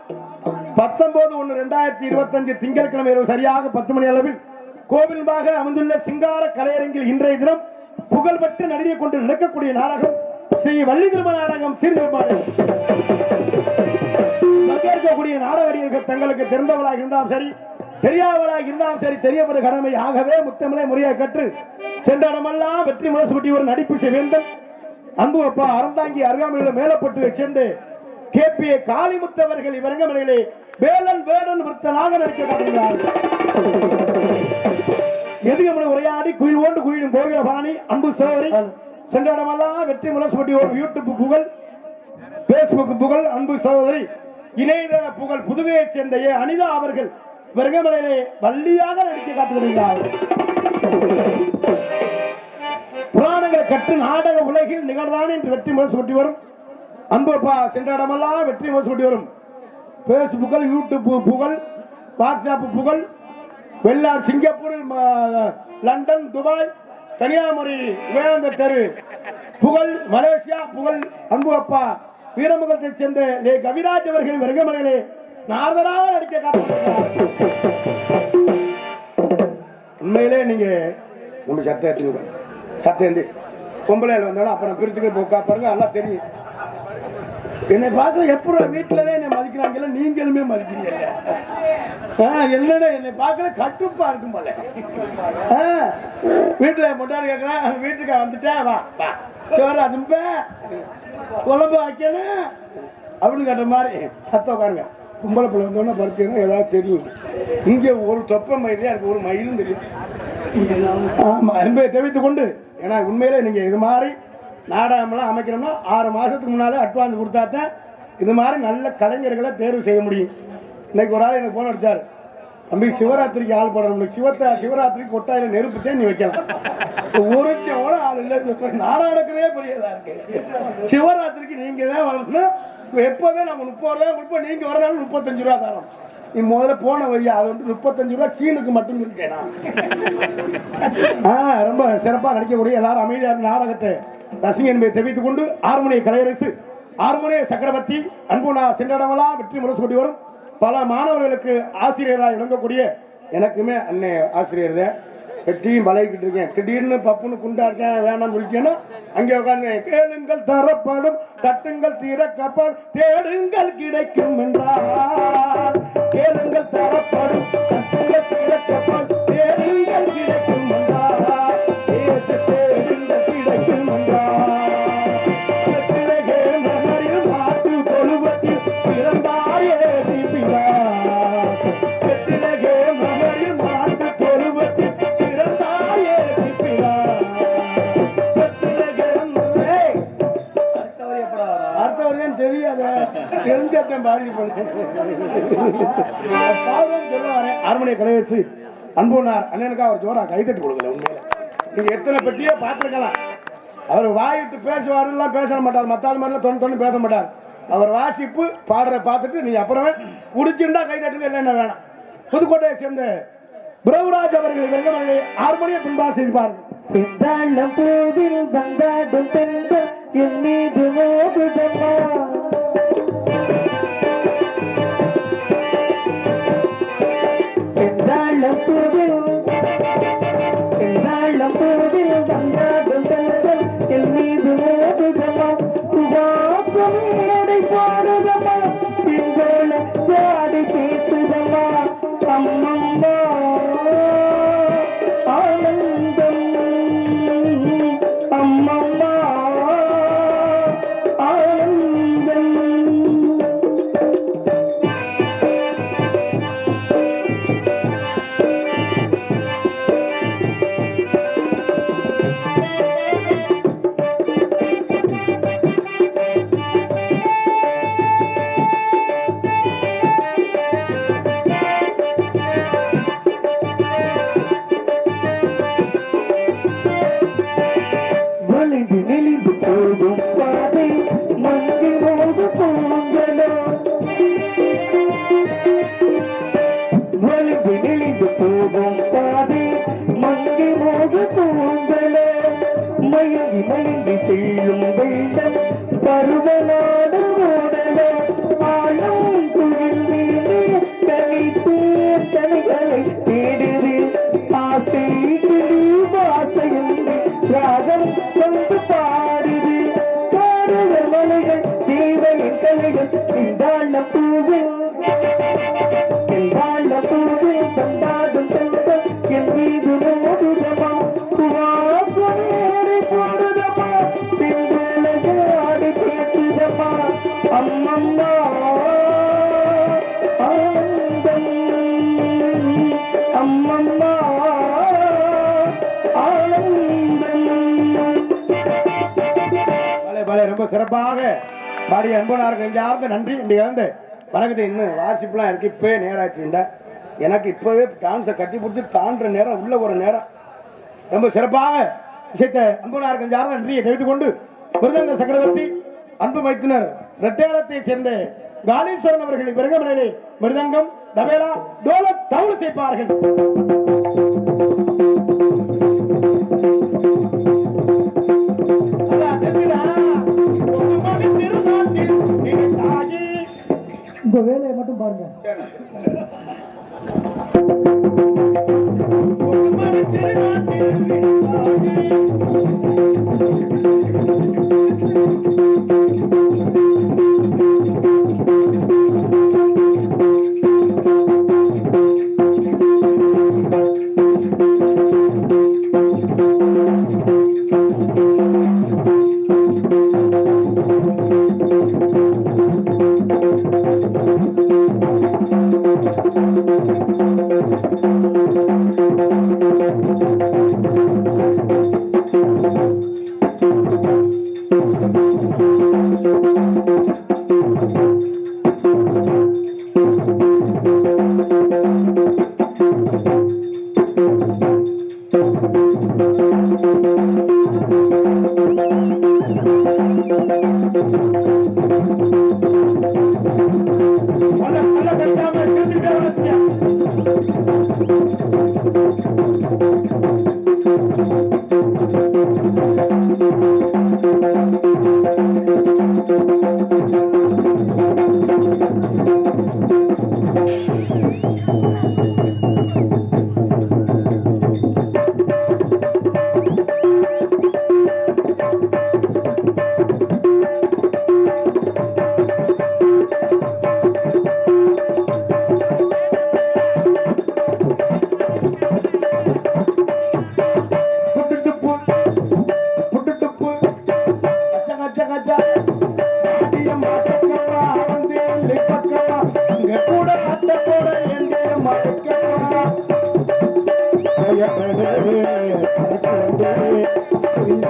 19/1/2025 திங்கட்கிழமை இரவு சரியாக 10 மணி அளவில் கோவில்பாக அமைந்துள்ள சிங்கார கலையரங்கில் இன்றைய தினம் புகழ்பெற்று நடிகை கொண்டு நடக்கக்கூடிய நாடகம் ஸ்ரீ வள்ளி திருமண நாடகம் சீர்திருப்பாடு பங்கேற்கக்கூடிய நாடகடியர்கள் தங்களுக்கு தெரிந்தவர்களாக இருந்தாலும் சரி தெரியாதவர்களாக இருந்தாலும் சரி தெரியப்பட கடமை ஆகவே முத்தமிழை முறையை கற்று சென்ற இடமெல்லாம் வெற்றி முரசு குட்டி ஒரு நடிப்பு செய்ய வேண்டும் அன்பு அப்பா அறந்தாங்கி அருகாமையில் மேலப்பட்டு சேர்ந்து கேபிஏ காளிமுத்தவர்கள் இவரங்கமனையிலே வேலன் வேடன் விருத்தனாக நடிக்கப்படுகிறார் எதிர்கமனை உரையாடி குயில் ஓண்டு குயிலும் கோவில பாணி அன்பு சோதரி சென்ற இடமெல்லாம் வெற்றி முரசு குட்டி ஒரு யூடியூப் புகழ் பேஸ்புக் புகழ் அன்பு சகோதரி இணையதள புகழ் புதுவையைச் சேர்ந்த அனிதா அவர்கள் விருகமலையிலே வள்ளியாக நடிக்க காத்துகிறார் புராணங்களை கற்று நாடக உலகில் நிகழ்தான் என்று வெற்றி முரசு கொட்டி வரும் அன்பப்பா சென்ற இடமெல்லாம் வெற்றி முரசு கொட்டி வரும் பேஸ்புக் யூடியூப் புகழ் வாட்ஸ்அப் புகழ் வெளிநாடு Singapore London Dubai Kanyakumari Vivekananda தெரு புகழ் மலேசியா புகழ் அன்பு அப்பா வீரமுகத்தை சேர்ந்த கவிராஜ் அவர்கள் விருகமலையிலே நாரதராக நடிக்க காத்துகிறார் உண்மையிலே நீங்க உங்க சத்தம் பொம்பளையில் வந்தாலும் அப்புறம் பிரிச்சுக்கிட்டு போக்கா பாருங்க எல்லாம் தெரியும் என்னை பார்த்து எப்படி வீட்டுலதான் என்னை மதிக்கிறாங்க நீங்களுமே மதிக்கிறீங்க என்னடா என்னை பார்க்கல கட்டுப்பா இருக்கும் போல வீட்டுல முட்டாடி கேட்கிறேன் வீட்டுக்கு வந்துட்டேன் வா சோறு அதும்ப குழம்பு வைக்கணும் அப்படின்னு கேட்ட மாதிரி சத்தம் உட்காருங்க கும்பல பிள்ளை வந்தோன்னா பறிக்கணும் ஏதாவது தெரியும் இங்க ஒரு தொப்ப மயிலே எனக்கு ஒரு மயிலும் தெரியும் ஆமா என்பதை தெரிவித்துக் கொண்டு ஏன்னா உண்மையிலே நீங்க இது மாதிரி நாடகம்லாம் அமைக்கணும்னா 6 மாசத்துக்கு முன்னாலே அட்வான்ஸ் கொடுத்தாத்தான் இது மாதிரி நல்ல கலைஞர்களை தேர்வு செய்ய முடியும். இன்னைக்கு ஒரு ஆள் எனக்கு போன் அடிச்சாரு, தம்பி சிவராத்திரிக்கு ஆள் போடணும், சிவராத்திரிக்கு கொட்டாயில நெருப்புத்தே நீ வைக்கலாம். ஒரு ஆள் இல்லை நாடகமே புரியதா இருக்கு. சிவராத்திரிக்கு நீங்க தான் வரணும், எப்பவே நம்ம 30 ரூபா கொடுப்போம், நீங்க வரனாலும் 35 ரூபா தரோம். நீ முதல்ல போன வழியா அது வந்து 35 ரூபா சீனுக்கு மட்டும் இருக்கேன். ரொம்ப சிறப்பா நடிக்கக்கூடிய எல்லாரும் அமைதியா நாடகத்தை ரசிங்க என்பதை தெரிவித்துக் கொண்டு ஆறுமணிய கலையரசு ஆறுமணிய சக்கரவர்த்தி அன்புனா சென்றடமெல்லாம் வெற்றி முரசு கொண்டு வரும் பல மாணவர்களுக்கு ஆசிரியராக விளங்கக்கூடிய எனக்குமே அன்னை ஆசிரியர் வெட்டியும் பழகிக்கிட்டு இருக்கேன். திடீர்னு பப்புன்னு குண்டா இருக்கேன் வேணாம் சொல்லிட்டேன்னா அங்கே உட்காந்து கேளுங்கள் தரப்படும், தட்டுங்கள் திறக்கப்படும், தேடுங்கள் கிடைக்கும் என்றார். கேளுங்கள் தரப்படும், தட்டுங்கள் திறக்கப்படும், தேடுங்கள் கிடைக்கும் என்றார். தேச தேடுங்கள் கிடைக்கும் என்றார். மாட்டு தொழுவத்தில் பிறந்தாயே அரண்மனை கலைவச்சு அன்புனார் அண்ணனுக்கா அவர் ஜோரா கைதட்டி கொடுக்கல. உண்மையில நீங்க எத்தனை பெட்டியோ பார்த்துருக்கலாம். அவர் வாயிட்டு பேசுவாரு பேச மாட்டார், மத்தாள் மாதிரிலாம் தொண்ணு பேச மாட்டார். அவர் வாசிப்பு பாடுற பார்த்துட்டு நீ அப்புறமே குடிச்சுட்டா கைதட்டுங்க, இல்லைன்னா வேணாம். புதுக்கோட்டையை சேர்ந்த பிரபுராஜ் அவர்கள் வெங்கமலை ஆர்மணிய பின்பா செய்வார்கள். ரொம்ப சிறப்பாக பாடிய அன்பனாருக்கு நெஞ்சார்ந்த நன்றி. இன்றைக்கு வந்து வணக்கத்தை இன்னும் வாசிப்புலாம் இருக்கு. இப்பவே நேராச்சு. இந்த எனக்கு இப்பவே டான்ஸை கட்டி பிடிச்சி தாண்டுற நேரம் உள்ள ஒரு நேரம். ரொம்ப சிறப்பாக இசைத்த அன்பனாருக்கு நெஞ்சார்ந்த நன்றியை தெரிவித்துக் கொண்டு மிருதங்க சக்கரவர்த்தி அன்பு மைத்தினர் ரெட்டேலத்தை சேர்ந்த காலீஸ்வரன் அவர்களின் விருகமனிலே மிருதங்கம், தபேலா, டோலக், தவுள் செய்ப்பார்கள். இந்த வேலையை மட்டும் பாருங்க.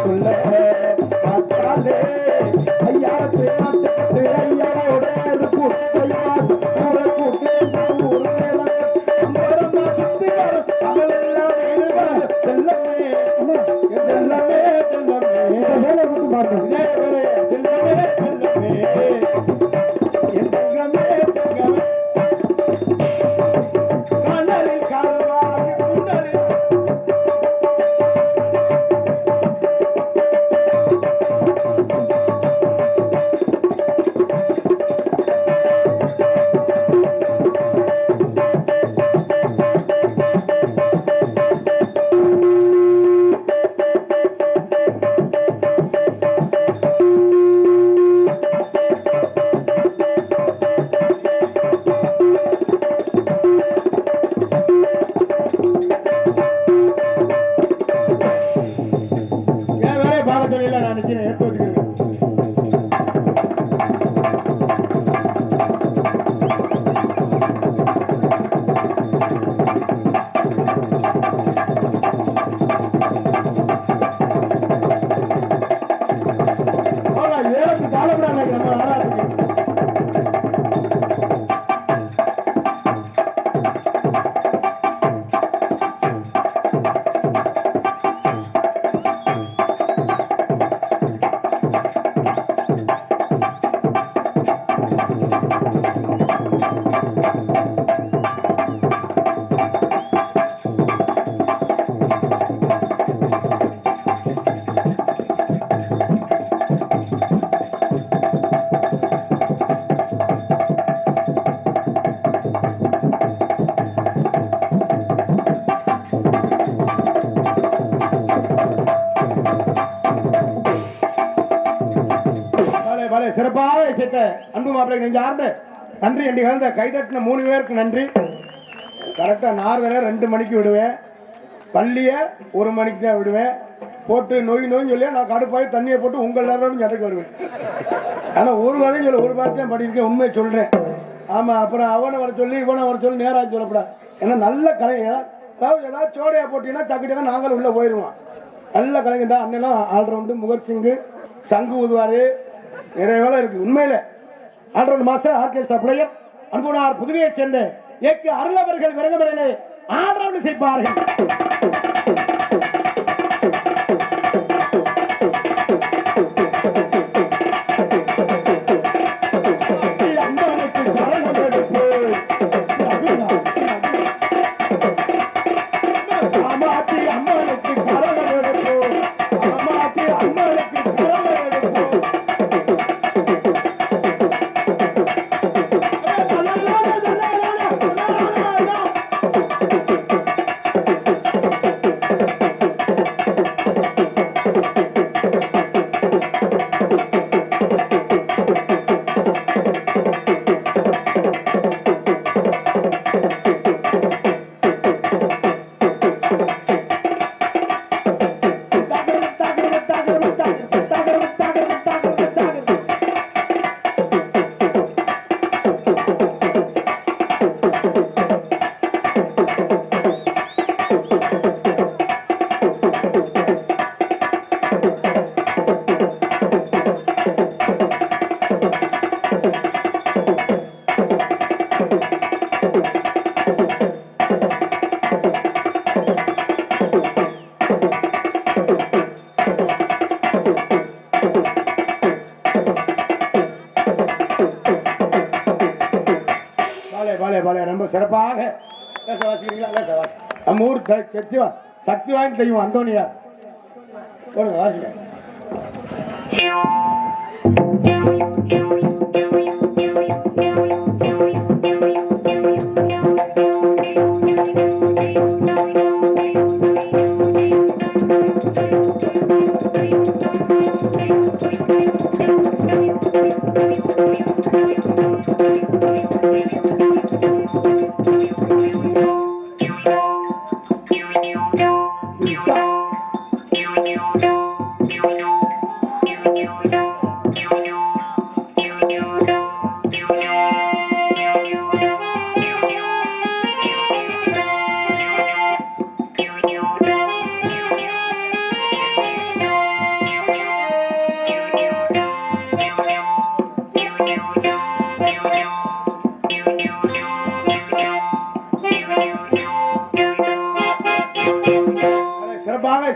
சொல்ல பார்த்தாலே ஐயா பேராட்டு ஐயாவோட சிறப்பாக இசைத்த அன்பு மாப்பிள்ளை நெஞ்சார்ந்த நன்றி என்று கலந்த கைதட்டின 3 பேருக்கு நன்றி. கரெக்டா நார்வேல 2 மணிக்கு விடுவேன், பள்ளிய 1 மணிக்கு தான் விடுவேன். போட்டு நோய் சொல்லி நான் கடுப்பாய் தண்ணியை போட்டு உங்கள் எல்லாரும் சண்டைக்கு வருவேன். ஆனா ஒரு கதையும் சொல்ல ஒரு வார்த்தையும் படிக்கிறேன், உண்மையை சொல்றேன். ஆமா, அப்புறம் அவனை வர சொல்லி இவனை வர சொல்லி நேராக சொல்லக்கூடாது. ஏன்னா நல்ல கலைஞ ஏதாவது சோடையா போட்டீங்கன்னா தக்கிட்டாங்க நாங்களும் உள்ள போயிடுவோம். நல்ல கலைஞர் தான் அண்ணெல்லாம் ஆல்ரவுண்டு. முகத்சிங்கு சங்கு ஊதுவாரு, நிறைய வேலை இருக்கு. உண்மையில ஆல்ரவுண்ட் மாஸ்டர் ஆர்கெஸ்ட்ரா பிளேயர் அன்புனார் புதுவையை சேர்ந்த ஏக்கு அருளவர்கள் விரகமரையிலே ஆல்ரவுண்ட் செய்வார்கள். ரொம்ப சிறப்பாக நம்ம ஊர் சக்தி வாங்கி செய்யும் அந்தோனியார் வாசிக்க.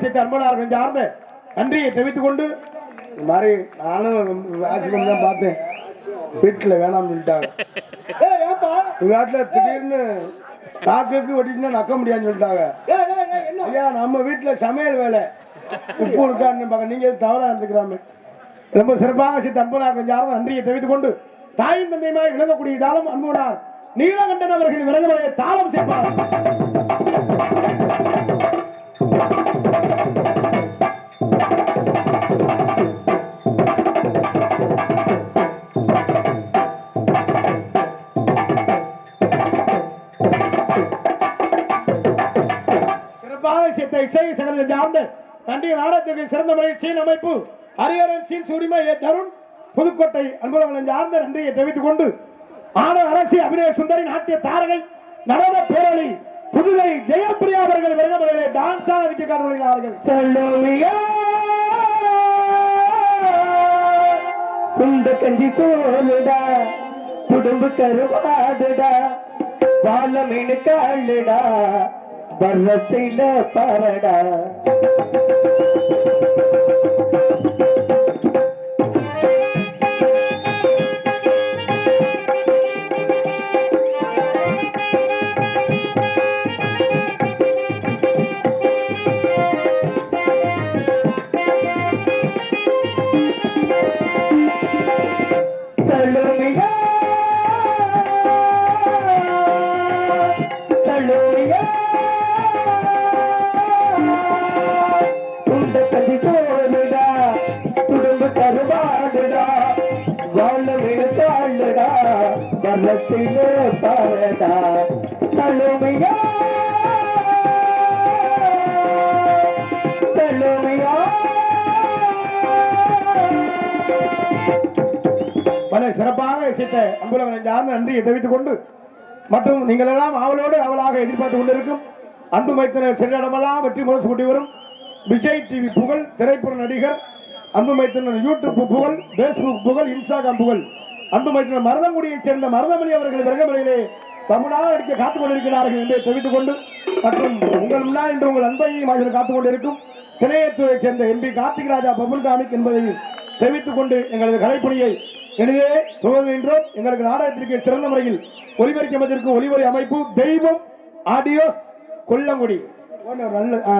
சித்த அன்பனார்கள் சார்ந்த நன்றியை தெரிவித்துக் கொண்டு இந்த மாதிரி நானும் ராசிபம் தான் பார்த்தேன். வீட்டுல வேணாம்னு சொல்லிட்டாங்க. வீட்டுல திடீர்னு நாக்குக்கு வெட்டிச்சுன்னா நக்க முடியாதுன்னு சொல்லிட்டாங்க. ஐயா நம்ம வீட்டுல சமையல் வேலை உப்பு இருக்கான்னு பார்க்க நீங்க தவறா இருந்துக்கிறாமே. ரொம்ப சிறப்பாக சித்த அன்பனார்கள் சார்ந்த நன்றியை தெரிவித்துக் கொண்டு தாயின் தந்தையுமாய் விளங்கக்கூடிய தாளம் அன்புனார் நீலகண்டன் அவர்கள் விலங்குடைய தாளம் சேர்ப்பார். இசை சகல சார்ந்த தண்டிய நாடகத்திற்கு சிறந்த முறையில் சீன் அமைப்பு ஹரிஹரன் சீன் சூரிமை தருண் புதுக்கோட்டை அன்புடன் சார்ந்த நன்றியை தெரிவித்துக் கொண்டு ஆடல் அரசி அபிநய சுந்தரி நாட்டிய தாரகை நடன பேரொழி புதுகை ஜெயப்பிரியா அவர்கள் விருதுகளிலே டான்ஸ் ஆடிக்க காண்கிறார்கள். சுண்ட கஞ்சி சோழுடா குடும்ப கருவாடுடா வாழ மீன் காளுடா வர்றத்தில பாரடா. வர்றத்திலே பாரடா தழுமையா தழுமையா. பல சிறப்பாக இசைத்த அன்புலவனை சார்ந்த நன்றியை தெரிவித்துக் கொண்டு மற்றும் நீங்கள் எல்லாம் அவளோடு அவளாக எதிர்பார்த்துக் கொண்டிருக்கும் அன்பு மைத்தினர் சென்றடமெல்லாம் வெற்றி முரசு கூட்டி வரும் விஜய் டிவி புகழ் திரைப்பட நடிகர் அன்பு மைத்தினர் யூடியூப் புகழ் பேஸ்புக் புகழ் இன்ஸ்டாகிராம் புகழ் அன்பு மைத்தினர் மருதங்குடியைச் சேர்ந்த மருதமணி அவர்கள் விரகமலையிலே தமிழாக அடிக்க காத்துக் கொண்டிருக்கிறார்கள் என்று தெரிவித்துக் கொண்டு மற்றும் உங்கள் முன்னால் என்று உங்கள் அன்பையும் காத்துக் கொண்டிருக்கும் திணையத்துறையைச் சேர்ந்த எம்பி கார்த்திகராஜா பபுல்காமிக் என்பதை தெரிவித்துக் கொண்டு எங்களது கலைப்பணியை எனவே துவங்குகின்றோம். எங்களுக்கு நாடகத்திற்கு சிறந்த முறையில் ஒலிபரிக்க ஒலிவரி அமைப்பு தெய்வம் ஆடியோஸ் கொல்லங்குடி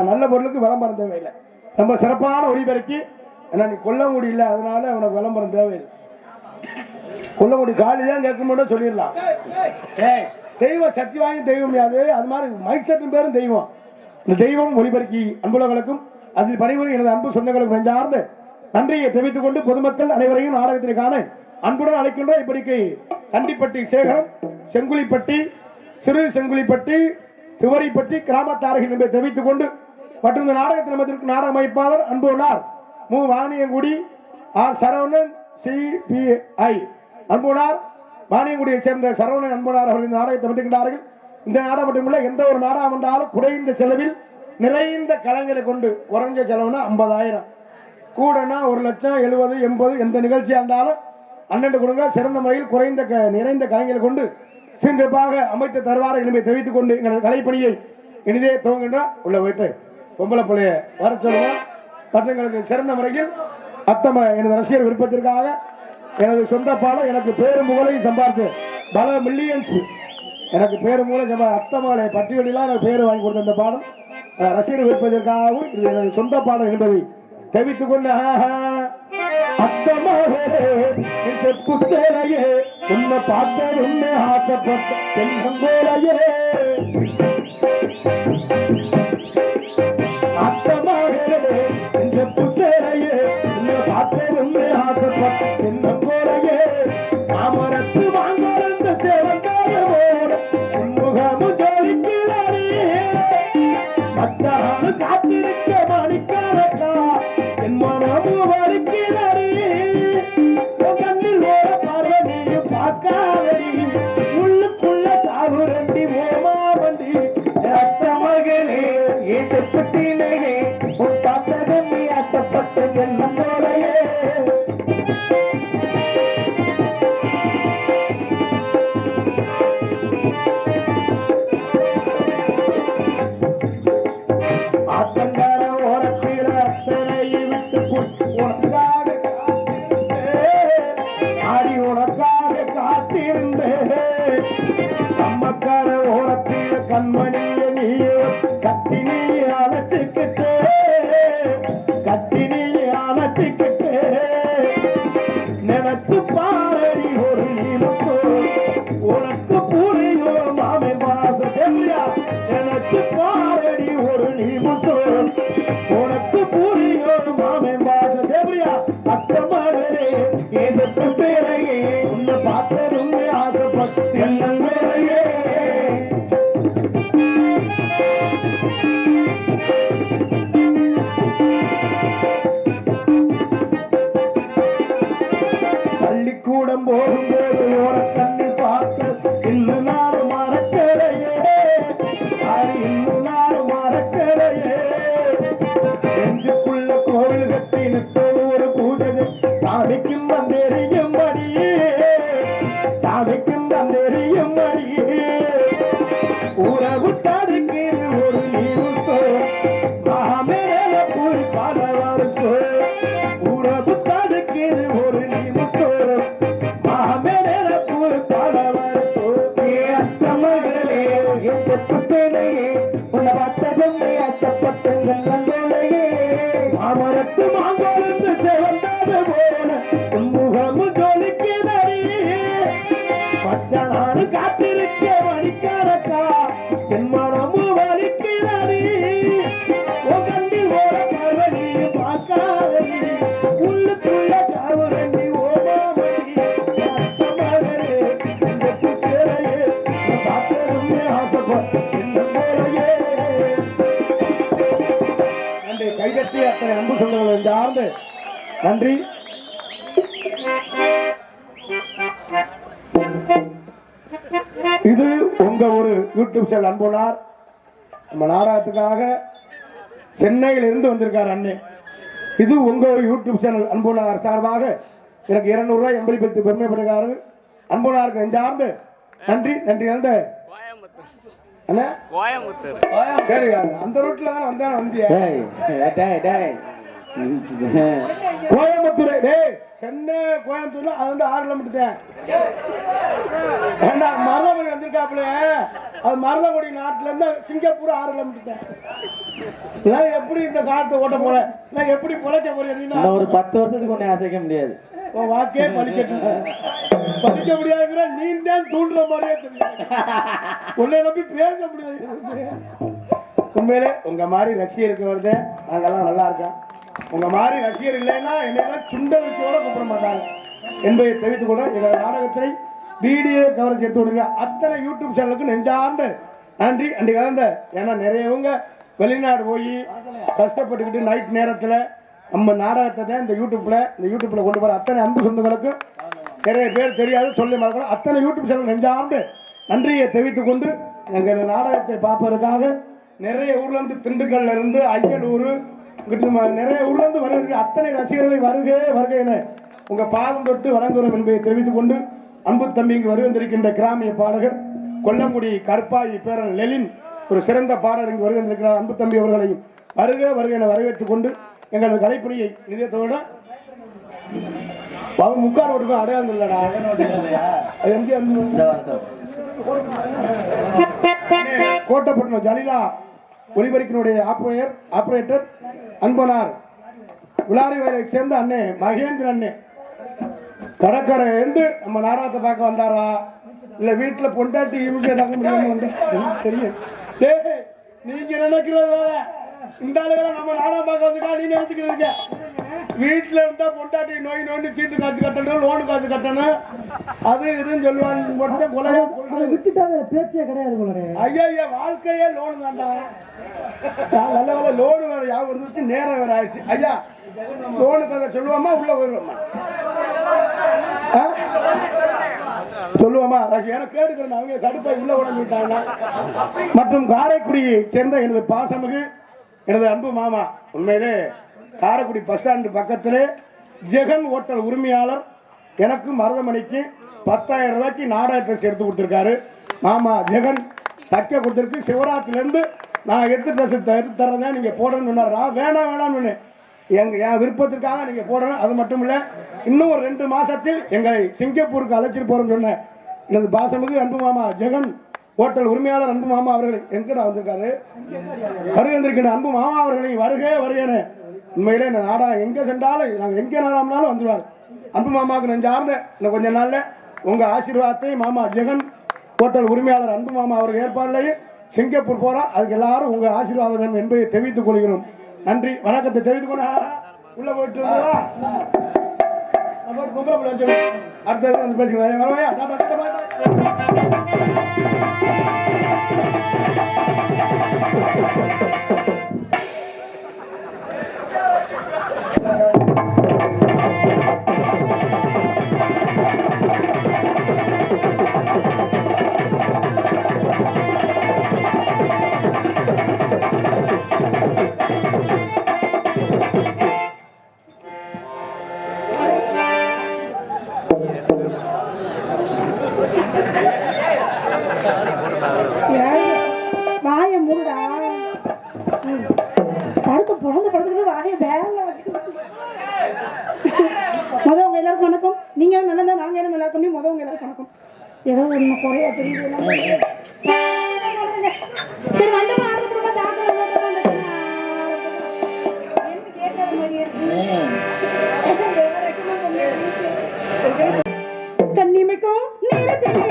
நல்ல பொருளுக்கு விளம்பரம் தேவையில்லை. ரொம்ப சிறப்பான ஒலிபரிக்கு ஏன்னா நீ கொல்லங்குடி இல்லை அதனால உனக்கு விளம்பரம் தேவையில்லை. கொல்லங்குடி காலிதான் கேட்கணும் சொல்லிடலாம். தெய்வம் சக்தி வாங்கி தெய்வம் யாது அது மாதிரி மைக் செட்டின் பேரும் தெய்வம். இந்த தெய்வம் ஒலிபரிக்கு அன்புலகளுக்கும் அதில் பணிபுரியும் எனது அன்பு சொந்தங்களுக்கும் நெஞ்சார்ந்து நன்றியை தெரிவித்துக் கொண்டு பொதுமக்கள் அனைவரையும் நாடகத்திற்கான அன்புடன் அழைக்கின்றோம். இப்படிக்கு கண்டிப்பட்டி சேகரம் செங்குழிப்பட்டி சிறு செங்குழிப்பட்டி துவரிப்பட்டி கிராமத்தார்கள் என்பதை தெரிவித்துக் கொண்டு மற்றும் இந்த நாடகத்தில் நாடக அமைப்பாளர் அன்புள்ளார் மு வாணியங்குடி ஆர் சரவணன் CPI அன்புனார் வாணியங்குடியைச் சேர்ந்த சரவணன் அன்புனார் அவர்கள் இந்த நாடகத்தை அமைக்கின்றார்கள். இந்த நாடகம் மட்டுமல்ல எந்த ஒரு நாடகம் வந்தாலும் குறைந்த செலவில் நிறைந்த கலைஞரை கொண்டு குறைஞ்ச செலவுனா 50,000 கூடனா 1,70,000 80 எந்த நிகழ்ச்சியா இருந்தாலும் அண்ணன் கொடுங்க. சிறந்த முறையில் நிறைந்த கலைஞரை கொண்டு சிறப்பாக அமைத்து தருவார்கள் என்பதை தெரிவித்துக் கொண்டு எங்களது கலைப்பணியை இனிதே துவங்குகின்ற உள்ள போயிட்டு பொம்பளை பிள்ளைய வர சொல்லுங்க. மற்றங்களுக்கு சிறந்த முறையில் அத்தம எனது ரசிகர் விருப்பத்திற்காக எனது சொந்த பாடம் எனக்கு பேரும் புகழையும் சம்பாதித்து பல மில்லியன்ஸ் எனக்கு பேரும் மூலம் அத்தமகளை பட்டியலாம் எனக்கு பேர் வாங்கி கொடுத்த அந்த பாடம் ரசிகர் விருப்பத்திற்காகவும் இது எனது சொந்த பாடம் என்பதை தெரிவித்துக் கொண்டு புத்தரையே உன்னை பார்த்த உன்னை ஆசைப்பட்ட செல்வம் போலையே அத்தமாகவே இந்த புத்தரையே உன்னை பார்த்த உன்னை ஆசைப்பட்ட செல்வம் போலையே அமரத்து வாங்கறந்த சேவக்காரவோடு முகமும் ஜோலிக்கிறாரே மத்தானு காத்திருக்க மணிக்காரக்கா என் மனமும் வலிக்கிறாரே கண்ணில் ஓர பார்வதியும் பார்க்காதடி உள்ளுக்குள்ள சாகுரண்டி ஓமாவண்டி அத்த மகனே ஏற்றப்பட்டினே உன் காத்தகம்மி அட்டப்பட்ட எண்ணம் போலையே ஆத்தங்கார ஓர அணைச்சிக்கிட்டு கத்தினி அணைச்சிக்கிட்டு நினைச்சு பாரடி ஒரு நிமிஷம் உனக்கு புரியும் மாமே பாசம் நினைச்சு பாரடி ஒரு நிமிஷம் உனக்கு புரியும் மாமே பாசம் தேவரியா அத்த மகளே எதிர்ப்பு பேரையே உன்னை பார்த்ததும் ஆசைப்பட்டு வேறையே பள்ளிக்கூடம் போகும்போது ஓர கண்ணில் பார்த்து இன்னும் நாடு மறக்கலையே இன்னும் நாடு மறக்கலையே நெஞ்சுக்குள்ள கோவில் கட்டி நிற்பது ஒரு பூஜை சாமிக்கும் வந்தெறியும்படியே சாமிக்கும் வந்தெறியும்படியே உறவு தடுக்கு ஒரு நிமிஷம் மாமேல போய் பல வருஷம் உறவு தடுக்கு ஒரு நிமிஷம் மாமேல போய் பல வருஷம் அத்தமகளே எந்த புத்தனையே உன்னை வத்தகமே அச்சப்பட்டங்கள் நந்தோலையே மாமரத்து மாங்கொழுந்து செவந்தாது போல முகமும் ஜொலிக்கிறதே பச்சனாறு காத்திருக்க வலிக்காரக்கா என் மனமும் வலிக்கிறதே உகண்டி ஓர கவனி பார்க்காதே உள்ளுக்குள்ள கவனி ஓமாமணி மகளே இந்த புத்தரையே பார்த்ததுமே ஆசைப்பட்டேன் நன்றி கைகட்டி அத்தனை அன்பு சொந்தங்கள் இந்த ஆண்டு நன்றி இது உங்க ஒரு யூடியூப் சேனல் அன்புனார் நம்ம நாடகத்துக்காக சென்னையில் இருந்து வந்திருக்கார் அண்ணே இது உங்க ஒரு யூடியூப் சேனல் அன்புனார் சார்பாக எனக்கு 200 ரூபாய் எம்பளிப்பளித்து பெருமைப்படுகிறாரு அன்புனாருக்கு இந்த ஆண்டு நன்றி நன்றி அந்த அண்ணா சரி அந்த ரூட்ல தான் வந்தேன் வந்தியா கோயம்புத்தூர் டேய் சென்னை கோயம்புத்தூர்ல அது வந்து 6 கிலோமீட்டர் தான் ஏண்டா மருதமணி வந்திருக்காப்புல அது மருதமணி நாட்டுல இருந்து சிங்கப்பூர் 6 கிலோமீட்டர் தான் நான் எப்படி இந்த காலத்தை ஓட்ட போறேன் நான் எப்படி பொழைக்க போறேன் ஒரு 10 வருஷத்துக்கு ஒண்ணு அசைக்க முடியாது வாக்கே படிக்க முடியாதுங்கிற நீ தான் தூண்டுற மாதிரியே தெரியும் உன்னை நம்பி பேச முடியாது உண்மையிலே உங்க மாதிரி ரசிகர் இருக்க வருது நாங்கெல்லாம் நல்லா இருக்கோம் உங்க மாதிரி ரசிகர் இல்லைன்னா என்னன்னா சுண்ட வச்சோட கூப்பிட மாட்டாங்க என்பதை தெரிவித்துக் கொள்ள எங்கள் நாடகத்தை வீடியோ கவரேஜ் எடுத்து விடுங்க அத்தனை யூடியூப் சேனலுக்கு நெஞ்சார்ந்த நன்றி அன்றைக்கு கலந்த ஏன்னா நிறையவங்க வெளிநாடு போய் கஷ்டப்பட்டுக்கிட்டு நைட் நேரத்தில் நம்ம நாடகத்தை தான் இந்த யூடியூப்ல கொண்டு போற அத்தனை அன்பு சொந்தங்களுக்கு நிறைய பேர் தெரியாது சொல்லி மறக்கணும் அத்தனை யூடியூப் சேனல் நெஞ்சார்ந்து நன்றியை தெரிவித்துக் கொண்டு எங்கள் நாடகத்தை பார்ப்பதற்காக நிறைய ஊர்ல இருந்து திண்டுக்கல்ல இருந்து அய்யலூர் நிறைய ஊர்ல இருந்து வருகிற அத்தனை ரசிகர்களை வருகை என உங்க பாதம் தொட்டு வழங்குகிறோம் என்பதை தெரிவித்துக் கொண்டு அன்பு தம்பிக்கு வருகின்றிருக்கின்ற கிராமிய பாடகர் கொல்லங்குடி கற்பாயி பேரன் லெலின் ஒரு சிறந்த பாடகர் இங்கு வருகின்றிருக்கிறார் அன்பு தம்பி அவர்களையும் வருக என வரவேற்றுக் கொண்டு எங்களது கலைப்பணியை நிதியத்தோட முக்கால் ஓட்டுக்கும் அடையாளம் இல்லடா கோட்டப்பட்டினம் ஜலிலா ஒலிபரிக்கினுடைய ஆபரேட்டர் அன்பனார் விளாரி வயலை சேர்ந்த அண்ணே மகேந்திர அண்ணே கடற்கரை இருந்து நம்ம நாடகத்தை பார்க்க வந்தாரா இல்ல வீட்டுல பொண்டாட்டி யூஸ் தாக்க முடியாம தெரியும் நீங்க நினைக்கிறது இந்த ஆளுகளை நம்ம நாடகம் பார்க்க வந்துட்டா நீ நினைச்சுக்கிறீங்க வீட்டுல இருந்தா பொண்டாட்டி நோய் நோண்டி சீட்டு காசு கட்டணும் லோனு காசு கட்டணும் அது இதுன்னு சொல்லுவாங்க விட்டுட்டாங்க பேச்சே கிடையாது ஐயா வாழ்க்கையே லோனு தாண்டா நல்ல வேலை லோனு வேற யாவும் இருந்துச்சு நேரம் வேற ஆயிடுச்சு ஐயா லோனு கதை சொல்லுவாமா உள்ள போயிடுவோமா சொல்லுவோமா எனக்கு கேட்டுக்கிறேன் அவங்க கடுப்பை உள்ள உடஞ்சுட்டாங்க மற்றும் காரைக்குடியை சேர்ந்த எனது பாசமிகு எனது அன்பு மாமா உண்மையிலே காரைக்குடி பஸ் ஸ்டாண்டு பக்கத்திலே ஜெகன் ஹோட்டல் உரிமையாளர் எனக்கு மருதமணிக்கு 10,000 ரூபாய்க்கு நாடக ட்ரெஸ் எடுத்து கொடுத்துருக்காரு மாமா ஜெகன் தைக்க கொடுத்துருக்கு சிவராத்திரிலேருந்து நான் எடுத்து ட்ரெஸ் எடுத்து தரேன் நீங்கள் போடணும்னு சொன்னாரா வேணாம்னு என் விருப்பத்திற்காக நீங்கள் போடணும் அது மட்டும் இல்லை இன்னும் ஒரு 2 மாசத்தில் எங்களை சிங்கப்பூருக்கு அழைச்சிட்டு போகிறோம்னு சொன்னேன் எனது பாசமிகு அன்பு மாமா ஜெகன் ஹோட்டல் உரிமையாளர் அன்பு மாமா அவர்களை எங்கடா வந்திருக்காரு வருகின்ற அன்பு மாமா அவர்களை வருகே வருகேன்னு உண்மையிலே இந்த நாடா எங்க சென்றாலும் நாங்கள் எங்கே நாடாம்னாலும் வந்துடுவார். அன்பு மாமாவுக்கு நெஞ்சார்ந்த இன்னும் கொஞ்ச நாள்ல உங்க ஆசீர்வாதத்தை மாமா ஜெகன் ஹோட்டல் உரிமையாளர் அன்பு மாமா அவர்கள் ஏற்பாடுலேயே சிங்கப்பூர் போறோம். அதுக்கு எல்லாரும் உங்க ஆசீர்வாதம் வேணும் என்பதை தெரிவித்துக் கொள்கிறோம். நன்றி வணக்கத்தை தெரிவித்துக் கொண்டா உள்ள போயிட்டு அடுத்தது வந்து பேசுகிறேன். வரவையா வாய மூடா படுத்து பிறந்து படுத்துக்கிட்டு வாய பேரல வச்சு மொதவங்க எல்லாருக்கும் வணக்கம். நீங்க நல்லா நாங்க என்ன நல்லா இருக்கணும். மொதவங்க எல்லாருக்கும் வணக்கம். ஏதோ ஒண்ணு குறையா தெரியுது. சரி வந்தமா ஆரம்பிக்கிறோமா கேட்காத மாதிரி கண்ணிமைக்கும் நேரத்தில்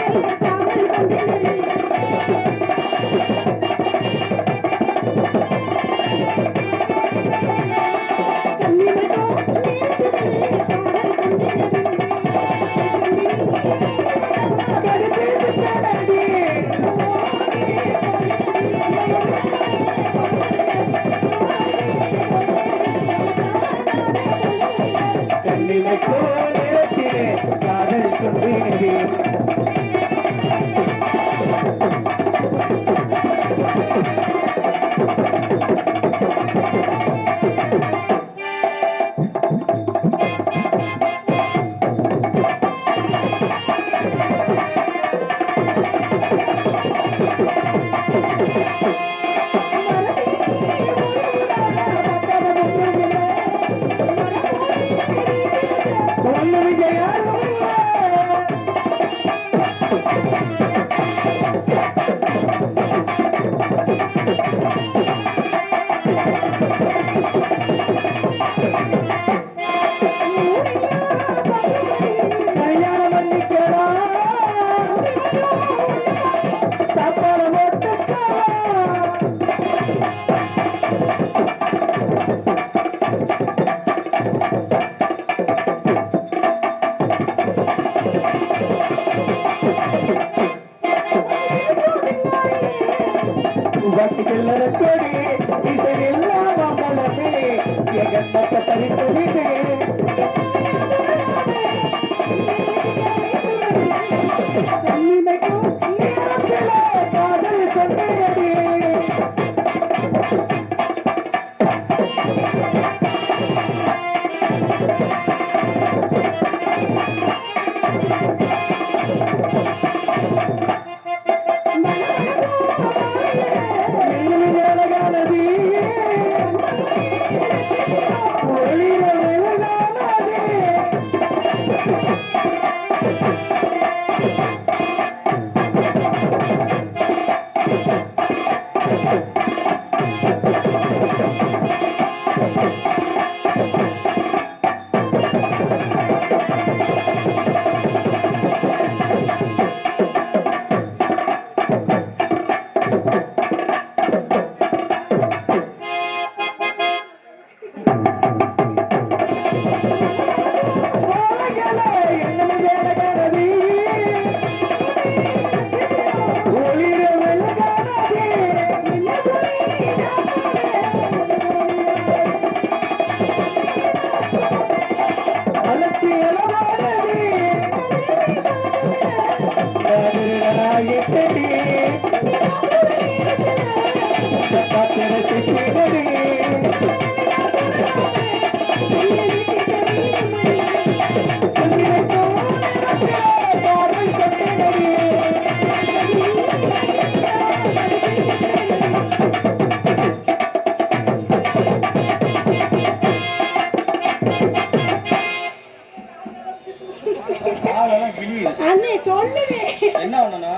என்ன ஒண்ணுனா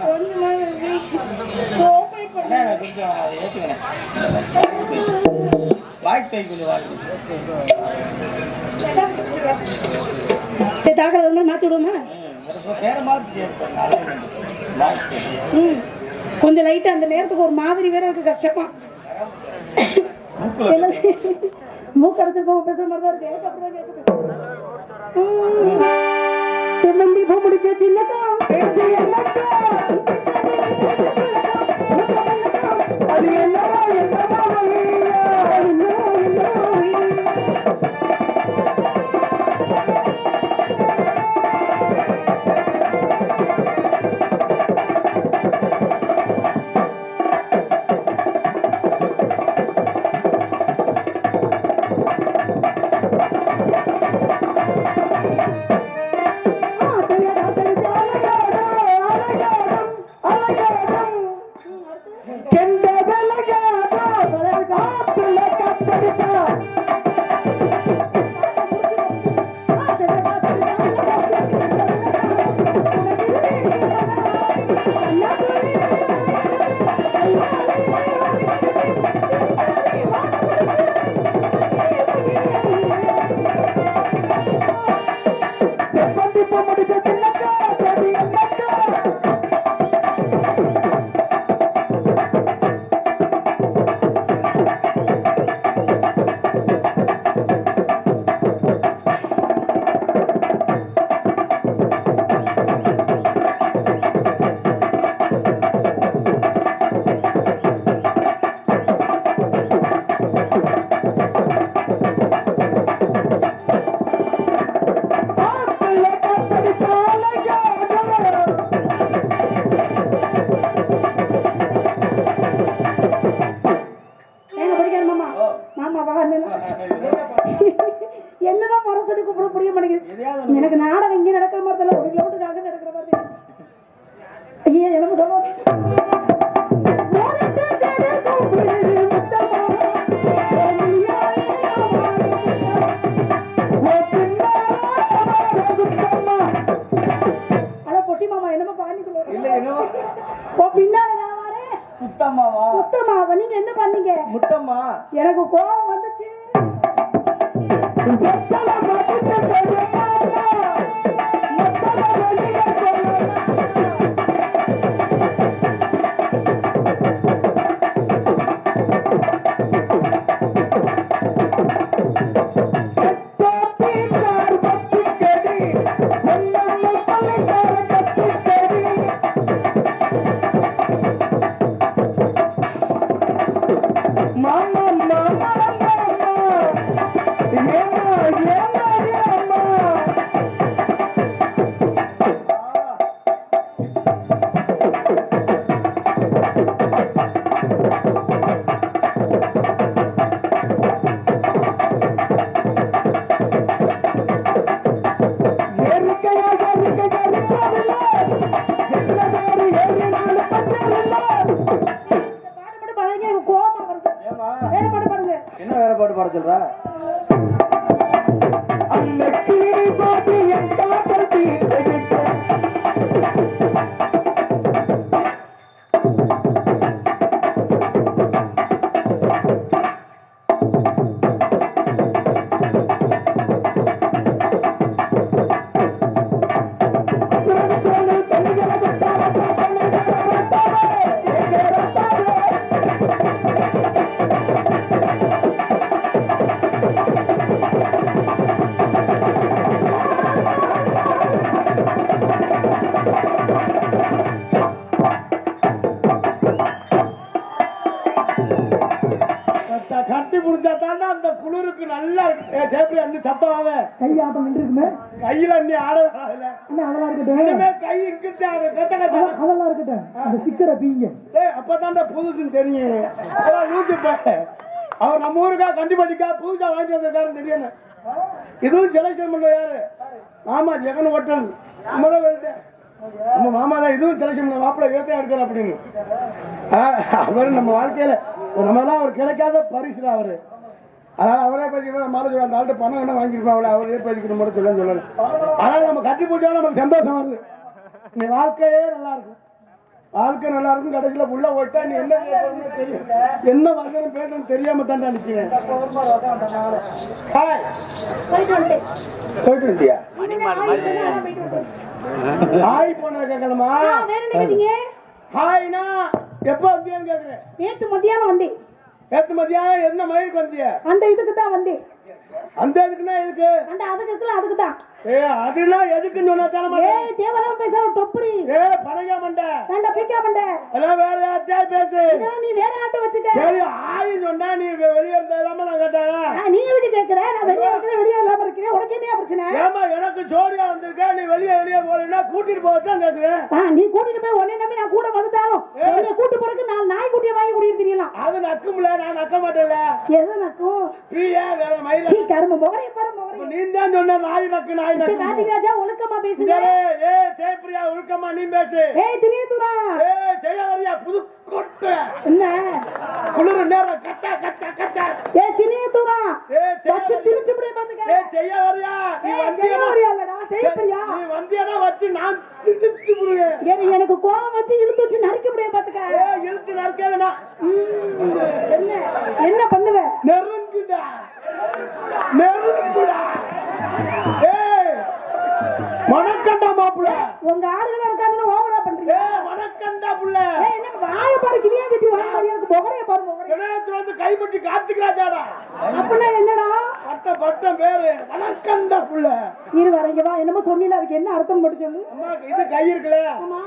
சோப்பை பண்ணு. கொஞ்சம் ஏற்றுக்கிறேன். வாய்ஸ் பை கொஞ்சம் வாங்க. சரி தாக்கல வந்து மாற்றி விடுவோமா? வேற மாதிரி ம் கொஞ்சம் லைட்டா அந்த நேரத்துக்கு ஒரு மாதிரி வேற இருக்கு கஷ்டமா. மூக்கு அடைச்சிருக்கோம் பேசுற மாதிரி தான் இருக்கு. எனக்கு அப்படிதான் கேட்குது. செம்மந்தி பூ முடிச்ச சின்னக்கா அது என்ன என்னதான் முறை சொல்லி கூப்பிட புரிய மாட்டேங்குது. எனக்கு நாடகம் இங்கே நடக்கிற மாதிரி தெரியல, 1 கிலோமீட்டர் அங்கே நடக்கிற மாதிரி தெரியும். ஐயா எனக்கு சொல்லுவோம் பொட்டி மாமா என்னமா பாண்டிக்குள்ள பின்னால முத்தம்மாவா? முத்தம்மாவா? நீங்க என்ன பண்ணீங்க? முத்தம்மா எனக்கு கோபம் வந்துச்சு. என்ன வேற பாட்டு பாட சொல்றா? கட்டி புடிச்சா தாண்டா அந்த குளிருக்கு நல்லா சேப்பி அண்ணி சத்தமாக கை ஆட்டம் இருக்குமே. கையில அண்ணி ஆடல அதெல்லாம் இருக்கட்டும். இனிமே கை இருக்கு அதெல்லாம் இருக்கட்டும். அந்த சிக்கரை பீங்க. அப்பதான்டா புதுசுன்னு தெரியும். அவர் நம்ம ஊருக்கா கண்டிப்பாடிக்கா புதுசா வாங்கி வந்திருக்காருன்னு தெரியும். இதுவும் செலக்ஷன் பண்ண யாரு? ஆமா ஜெகன் ஹோட்டல் நம்ம மாமா தான். இதுவும் செலக்ஷன் பண்ண மாப்பிள்ள ஏத்தா எடுக்கிற அப்படின்னு அவரு நம்ம வாழ்க்கையில நம்ம தான் அவர் கிடைக்காத பரிசு அவரு. அதாவது அவரே பேசிக்கிற மாலை சொல்ல அந்த ஆள்கிட்ட பணம் வேணா வாங்கிருப்பாங்க, அவரே பேசிக்கிற மட்டும் சொல்லல. அதனால நம்ம கட்டி போட்டாலும் நமக்கு சந்தோஷம் வருது. இந்த வாழ்க்கையே நல்லா இருக்கும். ஆளுக்கு நல்லா இருக்கும் கடைசியில உள்ள போயிட்டா நீ என்ன செய்யணும்னு தெரியும் என்ன வசனம் பேசணும் தெரியாம தாண்டா நிக்கிறேன் ஹாய் போயிட்டு வந்துட்டேன். போயிட்டு வந்தியா போயிட்டு வந்துட்டேன். ஹாய் போன கேட்கணுமா வேற என்ன கேட்டீங்க? ஹாய்னா எப்போ வந்தியான்னு கேக்குறேன் நேத்து மத்தியானம் வந்தேன். நேத்து மதியம் என்ன மயிலுக்கு வந்திய அந்த இதுக்கு தான் வந்தேன். அந்த இதுக்குன்னா எதுக்கு அந்த அதுக்கு இருக்குல்ல அதுக்கு தான். அதெல்லாம் எதுக்குன்னு சொன்னா தானே ஏய் தேவலாம் பேசாம டொப்புரி. பணங்க மண்டை வேண்டா பீக்கா மண்டை. அதெல்லாம் வேற யார்கிட்டயாவது பேசு. இதெல்லாம் நீ வேற ஆட்ட வச்சுக்க. சரி ஆயின்னு சொன்னா நீ வெளியே இருந்தா நான் கேட்டாங்க. நீ எதுக்கு கேக்குற? நான் வெளியே இருக்கிறேன் வெளியே இல்லாம இருக்கிறேன். உனக்கு என்ன பிரச்சனை? ஏமா எனக்கு ஜோடியா வந்திருக்க நீ வெளியே போறேன்னா கூட்டிட்டு போகத்தான் கேக்குறேன். நீ கூட்டிட்டு போய் உடனே நம்பி நான் கூட வந்துட்டாலும் என்னை கூட்டு போறதுக்கு 4 நாய் குட்டியை வாங்கி கூட்டிட்டு தெரியலாம். அது நக்கும்ல நான் நக்க மாட்டேன்ல. எது நக்கும்? பிரியா வேற மயில சீ கரும்பு முகரைய பாரு முகரைய. நீ தான் சொன்ன நாய் நக்கு நாய் நக்கு. கார்த்திகராஜா ஒழுக்கமா பேசுங்க. ஜெயபிரியா ஒழுக்கமா நீ பேசு. தினேதுரா ஜெயவரியா புது கொட்ட என்ன குளிர் நேரம் கட்டா கட்டா கட்டா. தினேதுரா வச்சு திருச்சி புடிய பாத்துக்க. ஜெயவரியா நீ வந்தியா இல்லடா ஜெயபிரியா நீ வந்தியனா வச்சு நான் திருச்சி புடுங்க. எனக்கு கோவம் வச்சு இழுத்து வச்சு நறுக்க முடிய பாத்துக்க. இழுத்து நறுக்கலனா என்ன என்ன பண்ணுவ? நெருங்குடா நெருங்குடா. வணக்கண்டா மாப்புல. உங்க ஆளுகள இருக்கான்னு ஓவரா பண்றீங்க. வணக்கண்டா புள்ள. என்ன வாய பாரு கிளியா கட்டி வாய பாரு எனக்கு முகரைய பாரு முகரைய. இணையத்துல வந்து கைப்பற்றி கார்த்திகராஜாடா. அப்படின்னா என்னடா? பட்டம் பேரு வணக்கண்டா புள்ள. இரு வரங்க வா என்னமோ சொன்னீல அதுக்கு என்ன அர்த்தம் மட்டும் சொல்லு. அம்மா இது கை இருக்குல. ஆமா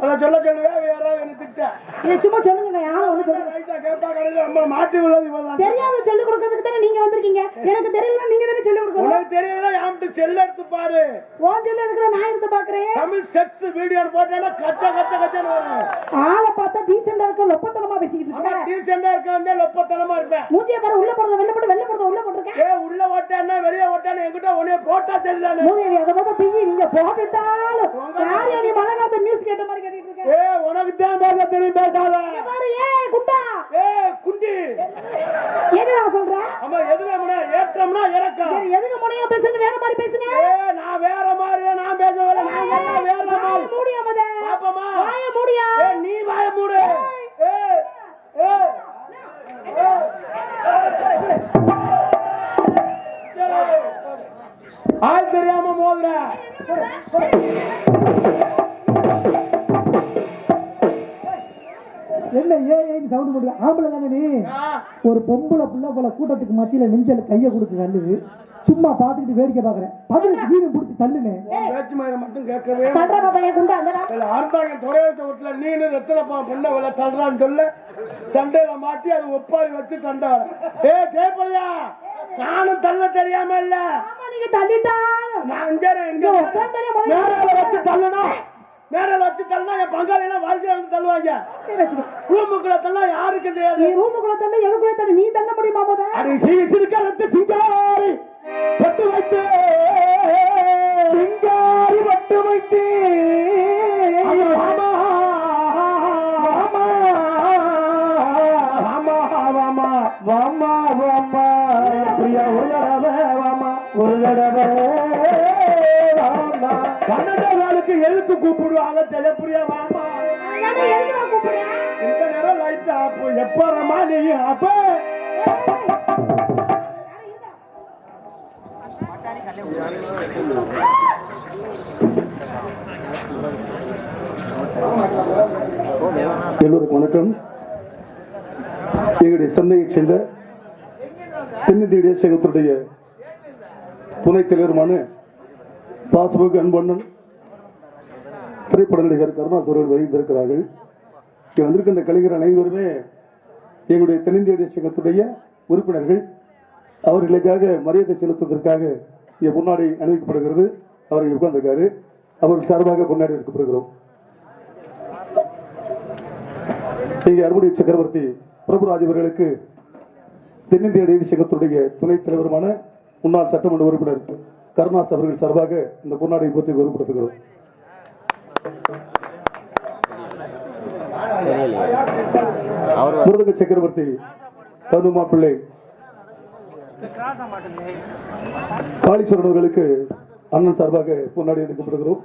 அத சொல்லுவே யாராவது என்ன திட்ட. நீ சும்மா சொல்லுங்க யாரும் ஒண்ணு சொல்லுங்க. ரைட்டா கேப்பா கடையில நம்ம மாட்டி உள்ளது இவதான். தெரியாத சொல்லி கொடுக்கிறதுக்கு தானே நீங்க வந்திருக்கீங்க. எனக்கு தெரியல நீங்க தானே சொல்லி கொடுக்கணும். உனக்கு தெரியல யாம்ட்டு செல்ல எடுத்து பாரு. ஓன் செல்ல இருக்கிற நான் எடுத்து பாக்குறேன். தமிழ் செக்ஸ் வீடியோ போட்டேன்னா கச்ச கச்ச கச்சன்னு வரும். ஆளை பார்த்தா டீசெண்டா இருக்க லொப்பத்தனமா பேசிக்கிட்டு அட இருக்க. டீசெண்டா இருக்க லொப்பத்தனமா இருப்பேன். மூஞ்சிய பாரு உள்ள போறது வெளிய போறது உள்ள போட்டுருக்க. உள்ள ஓட்டானே வெளிய ஓட்டானே என்கிட்ட உன்னைய போட்டா தெரியல. மூஞ்சி அத பார்த்தா பிங்கி நீங்க போட்டுட்டாலும் யாரைய நீ மலகாத நியூஸ் கேட்ட மாதிரி கேட்டிட்டு இருக்க. உனக்கு தான் பேச தெரியும் பேசாத. பாரு குண்டா குண்டி என்னடா சொல்ற? ஆமா எதுல முனை ஏற்றம்னா இறக்கம். எதுக்கு முனையா பேசுறது வேற மாதிரி பேசுங்க. நான் வேற மாதிரி நான் பேசவல நான் வேற மாதிரி. மூடியா மத. பாப்பமா வாய மூடியா. நீ வாய மூடு. ஆள் தெரியாம மோதுற. என்ன ஏன் சவுண்ட் போடுற? ஆம்பளை தானே நீ? ஒரு பொம்பளை புள்ள போல கூட்டத்துக்கு மத்தியில நெஞ்சல கைய கொடுத்து தள்ளுது. சும்மா பாத்துக்கிட்டு வேடிக்கை பாக்குறேன். பதிலுக்கு வீடு பிடிச்சி தள்ளுனே. பேச்சு மாதிரி மட்டும் கேட்கவே தள்ளுற பையன் குண்டா அந்தடா. ஆர்த்தாங்க துறையோட்ட வீட்டுல நீனு ரத்தன பொண்ணை வில தள்ளுறான்னு சொல்ல சண்டையில மாட்டி அது ஒப்பாரி வச்சு தண்டார. ஜெயபிரியா நானும் தள்ள தெரியாம இல்ல. நீங்க தள்ளிட்டாங்க. நான் எங்க வச்சு தள்ளணும். நேரில் வச்சு தள்ளா என் பங்காளி எல்லாம் வாழ்க்கையில வந்து தள்ளுவாங்க. ரூமுக்குள்ள தள்ளா யாருக்கு தெரியாது. ரூமுக்குள்ள தள்ள எதுக்குள்ள தள்ள நீ தள்ள முடியுமா? போத அது சிறுக்கலத்து சிங்காரி பட்டு வைத்து சிங்காரி பட்டு வைத்து வாமா வாமா வாமா வாமா வாமா வாமா பிரியா ஒரு தடவை வாமா ஒரு தடவை வாமா. 12 நாளுக்கு எழுத்து கூப்பிடுவாங்க ஜெயபிரியா வாமா. இந்த நேரம் லைட் ஆப்பு எப்ப ரமா நீ அப்ப எல்லோருக்கும் வணக்கம். எங்களுடைய சென்னையைச் சேர்ந்த தென்னிந்திய தேசிய கட்சியுடைய துணைத் தலைவருமான பாசமிகு அன்பண்ணன் திரைப்பட நடிகர் கருணாஸ் அவர்கள் வருகிறார்கள். இங்கே வந்திருக்கின்ற கலைஞர் அனைவருமே எங்களுடைய தென்னிந்திய தேசிய கட்சியுடைய உறுப்பினர்கள். அவர்களுக்காக மரியாதை செலுத்துவதற்காக இங்கே முன்னாடி அணிவிக்கப்படுகிறது. அவர் இங்கே உட்கார்ந்திருக்காரு. அவர்கள் சார்பாக முன்னாடி இருக்கப்படுகிறோம். இங்கே அறுவடை சக்கரவர்த்தி பிரபுராஜ் அவர்களுக்கு தென்னிந்திய தேசிய கட்சியுடைய துணைத் தலைவருமான முன்னாள் சட்டமன்ற உறுப்பினர் கருணாஸ் அவர்கள் சார்பாக இந்த பொன்னாடை போற்றி கௌரவப்படுத்துகிறோம். மிருதங்க சக்கரவர்த்தி கருமா பிள்ளை காளீஸ்வரன் அவர்களுக்கு அண்ணன் சார்பாக பொன்னாடை அளிக்கப்படுகிறோம்.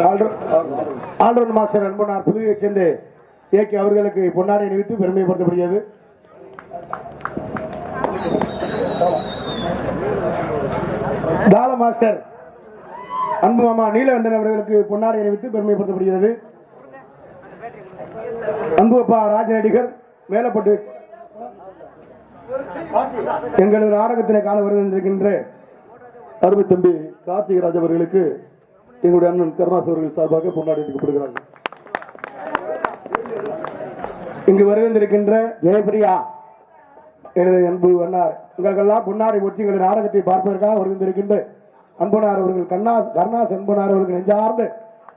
ஆல்ரவுண்ட் மாஸ்டர் அன்பனார் புதுவையைச் சேர்ந்து இயக்கி அவர்களுக்கு பொன்னாடை அணிவித்து பெருமைப்படுத்தப்படுகிறது. தாள மாஸ்டர் அன்பு மாமா நீலகண்டன் அவர்களுக்கு பொன்னாடை அணிவித்து பெருமைப்படுத்தப்படுகிறது. அன்பு அப்பா ராஜ நடிகர் மேலப்பட்டு எங்களது நாடகத்தினை காண வருகின்ற அருமை தம்பி கார்த்திகராஜ் அவர்களுக்கு எங்களுடைய அண்ணன் கருணாஸ் அவர்கள் சார்பாக பொன்னாடி அளிக்கப்படுகிறார்கள். இங்கு வருகின்றிருக்கின்ற ஜெயபிரியா எனது அன்பு அண்ணார் உங்களுக்கெல்லாம் பொன்னாடி ஒட்டி எங்களுடைய நாடகத்தை பார்ப்பதற்காக வருகின்றிருக்கின்ற அன்பனார் அவர்கள் கருணாஸ் அன்பனார் அவர்கள் நெஞ்சார்ந்து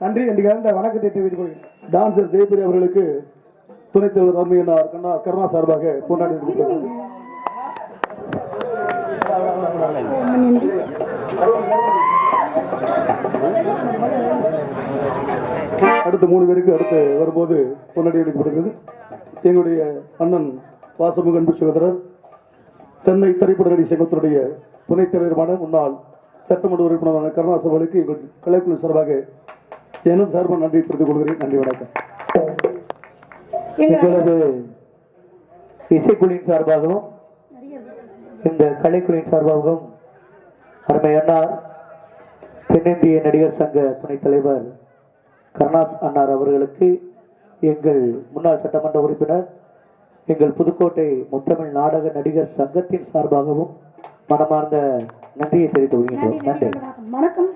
நன்றி என்று கலந்த வணக்கத்தை தெரிவித்துக் கொள்கிறேன். டான்சர் ஜெயபிரியா அவர்களுக்கு துணைத் தலைவர் அருமையனார் கருணா சார்பாக பொன்னாடி அளிக்கப்படுகிறார்கள். அடுத்த 3 பேருக்கு அடுத்து வரும்போது பொன்னாடி அளிக்கப்படுகிறது. எங்களுடைய அண்ணன் வாசமுக அன்பு சகோதரர் சென்னை திரைப்பட நடி சங்கத்தினுடைய துணைத் தலைவருமான முன்னாள் சட்டமன்ற உறுப்பினரான கருணாஸ் அவர்களுக்கு எங்கள் கலைக்குழு சார்பாக எனும் சார்பாக நன்றி தெரிவித்துக் கொள்கிறேன். நன்றி, வணக்கம். எங்களது இசைக்குழுவின் சார்பாகவும் இந்த கலைக்குழுவின் சார்பாகவும் அருமை அண்ணார் தென்னிந்திய நடிகர் சங்க துணைத் தலைவர் கருணாஸ் அண்ணார் அவர்களுக்கு எங்கள் முன்னாள் சட்டமன்ற உறுப்பினர் எங்கள் புதுக்கோட்டை முத்தமிழ் நாடக நடிகர் சங்கத்தின் சார்பாகவும் மனமார்ந்த நன்றியை தெரிவித்துக் கொள்கின்றோம். நன்றி, வணக்கம்.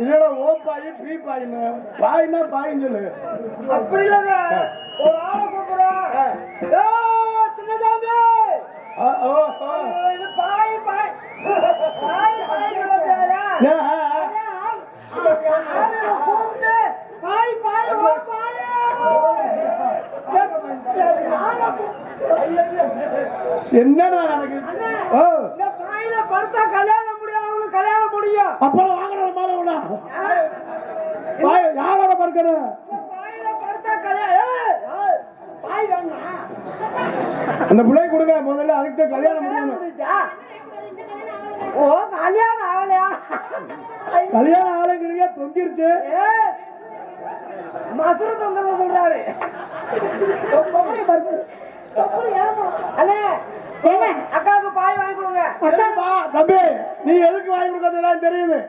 இதோட ஓப்பாயி ஃப்ரீ பாயின்னு பாயினா பாயின்னு சொல்லு. அப்படி இல்லங்க, ஒரு ஆளை கூப்பிடுறோம். சின்னதாமே இது பாய் பாய் பாய் பாய் கூப்பிட்டு பாய் பாய் ஓ பாய் என்னடா நடக்குது? இந்த பாயில படுத்தா கல்யாணம் முடியாதவங்களுக்கு கல்யாணம் முடியும். அப்புறம் வாங்கணும் மேல உள்ள யாரோட படுக்கணும்? பாயில படுத்தா கல்யாணம் பாய் வேணா அந்த பிள்ளை கொடுங்க முதல்ல, அதுக்கு கல்யாணம் முடியணும். ஓ கல்யாணம் ஆகலையா? கல்யாணம் ஆளுங்கிறீங்க தொங்கிருச்சு. மசுறு தொங்கல சொல்றாரு. அண்ணே அக்காவுக்கு பாய் வாங்கி கொடுங்க. தம்பி நீ எதுக்கு வாங்கி கொடுக்கறதுலாம் தெரியுது.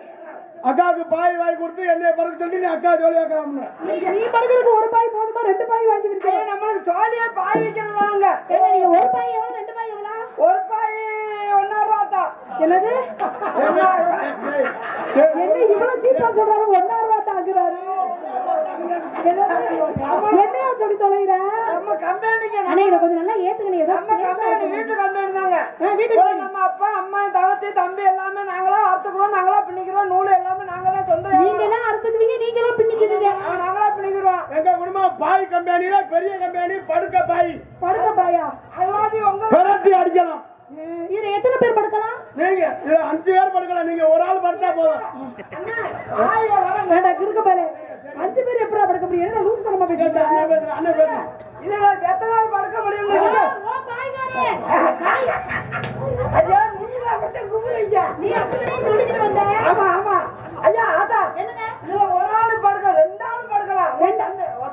அக்காவுக்கு பாய் வாங்கி கொடுத்து என்னைய படுக்க சொல்லி நீ அக்கா ஜோலி வைக்கலாம். நீ படுக்கிறதுக்கு ஒரு பாய் போதுமா 2 பாய் வாங்கி விடுங்க. நம்மளுக்கு ஜோலியா பாய் வைக்கிறதாங்க. நீங்க ஒரு பாய் எவ்வளவு 2 பாய் எவ்வளவு? ஒரு பாய் 1,000 ரூபா தான். என்னது என்ன இவ்வளவு சீப்பா சொல்றாரு? 1,000 ரூபா தான் ஆகுறாரு. என்னையா சொல்லி தொலைகிற? நம்ம கம்பெனிக்கு அண்ணே இத கொஞ்சம் நல்லா ஏத்துக்கணும். நம்ம கம்பெனி வீட்டு கம்பெனி தாங்க. வீட்டுக்கு நம்ம அப்பா அம்மா தங்கச்சி தம்பி எல்லாமே நாங்களா அறுத்துக்கிறோம், நாங்களா பின்னிக்கிறோம். நூல் எல்லாமே நாங்களே சொந்த. நீங்க எல்லாம் அறுத்துக்குவீங்க, நீங்களே பின்னிக்கிறீங்க. நாங்களா பின்னிக்கிறோம். எங்க குடும்பம் பாய் கம்பெனியில பெரிய கம்பெனி படுக்க பாய். படுக்க பாயா? அதுவாதி உங்க பெரட்டி அடிக்கலாம். இதுல எத்தனை பேர் படுக்கலாம்? நீங்க 5 பேர் படுக்கலாம். நீங்க ஒரு ஆள் படுத்தா போதும். வேண்டாம் கிறுக்க பாரு. 5 பேர் எப்படா படுக்க முடியும்? என்ன லூஸ் தரமா பேசுறீங்க? அண்ணன் பேசுறேன். இதுல எத்தனை நாள் படுக்க முடியும்? ஓ பாய்காரே பாய். ஐயா நீங்க மட்டும் கும்பிடுங்க. நீ அப்படியே சொல்லிட்டு வந்த. ஆமா ஆமா ஐயா ஆதா என்னங்க? இதுல ஒரு ஆள் படுக்க 2 ஆள் படுக்கலாம்.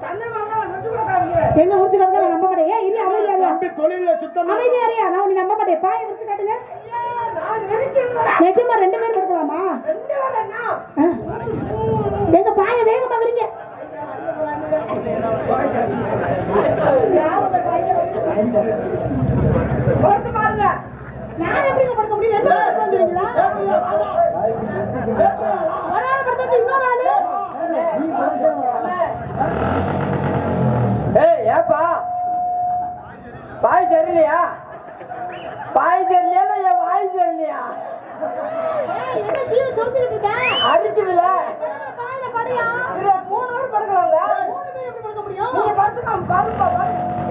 தண்ணி வாங்க வந்து கொடுக்காதீங்க. எங்க ஊர்ச்சி கடக்க நம்ப மாட்டேன். ஏன் இது அமைதியா இரு. தம்பி தொழில சுத்தமா அமைதியா நான் உன்னை நம்ப மாட்டேன். பாயை விரிச்சு காட்டுங்க. நான் இருக்கிறேன். நிஜமா 2 பேர் படுக்கலாமா? 2 வரேன்னா எங்க பாயை வேகமா விரிங்க. பொறுத்து பாருங்க. நான் எப்படி படுக்க முடியும்? 2 பேர் படுக்கிறீங்களா? ஒரு ஆள் படுத்து இன்னொரு ஆளு. ஏய் ஏப்பா பாய் தெரியலையா? பாய் தெரியலையா? என் வாய் தெரியலையா? என்ன பாருப்பா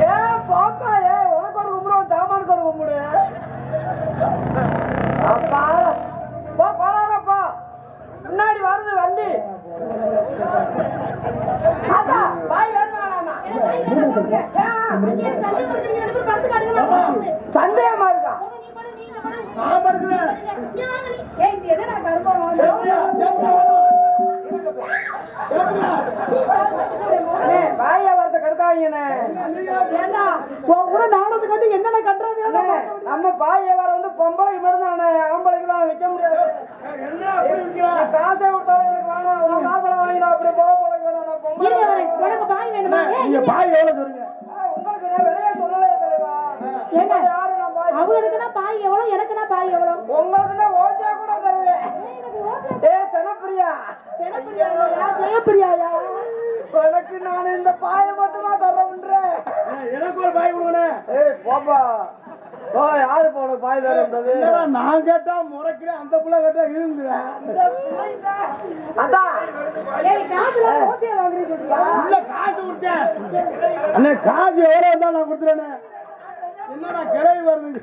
ஏ பாப்பா ஏ உனக்கு ஒரு கும்பிடுவோம் சாமானுக்கு ஒரு கும்பிடு அப்பா போ போலாரப்பா முன்னாடி வருது வண்டி அதான் பாய் வேணுமாடாமா சந்தேகமா இருக்கா பாய வார்த்தை கடுக்காதீங்கண்ணே கூட நாளத்துக்கு வந்து என்னென்ன கட்டுறாங்க நம்ம பாய வார வந்து பொம்பளைக்கு மட்டும்தானே ஆம்பளைக்குலாம் விற்க முடியாது காசை விட்டாலும் எனக்கு வேணாம் உன் காசை வாங்கினா அப்படி போக போல வேணாம் பொம்பளை பாய் வேணுமா பாய் எவ்வளவு சொல்லுங்க உங்களுக்கு விலையே சொல்லலையே தலைவா யாரு நான் பாய் அவங்களுக்குன்னா பாய் எவ்வளவு எனக்குன்னா பாய் எவ்வளவு உங்களுக்கு ஓசியா கூட தருவேன் ஏ செனப்பிரியா ஜெயப்பிரியாயா எனக்கு நான் இந்த பாயை மட்டுமா தர்றேன் எனக்கு ஒரு பாய் கொடுக்கணும். ஏய் போப்பா ஓ யாரு போன பாய் தரன்றது நான் கேட்டா முறைக்கிறேன் அந்த புள்ள கேட்டா இருந்துறேன் அதான் இல்ல காசு கொடுத்தேன் அண்ணே காசு எவ்வளவு இருந்தா நான் கொடுத்துறேன் என்னடா கிளவி வருது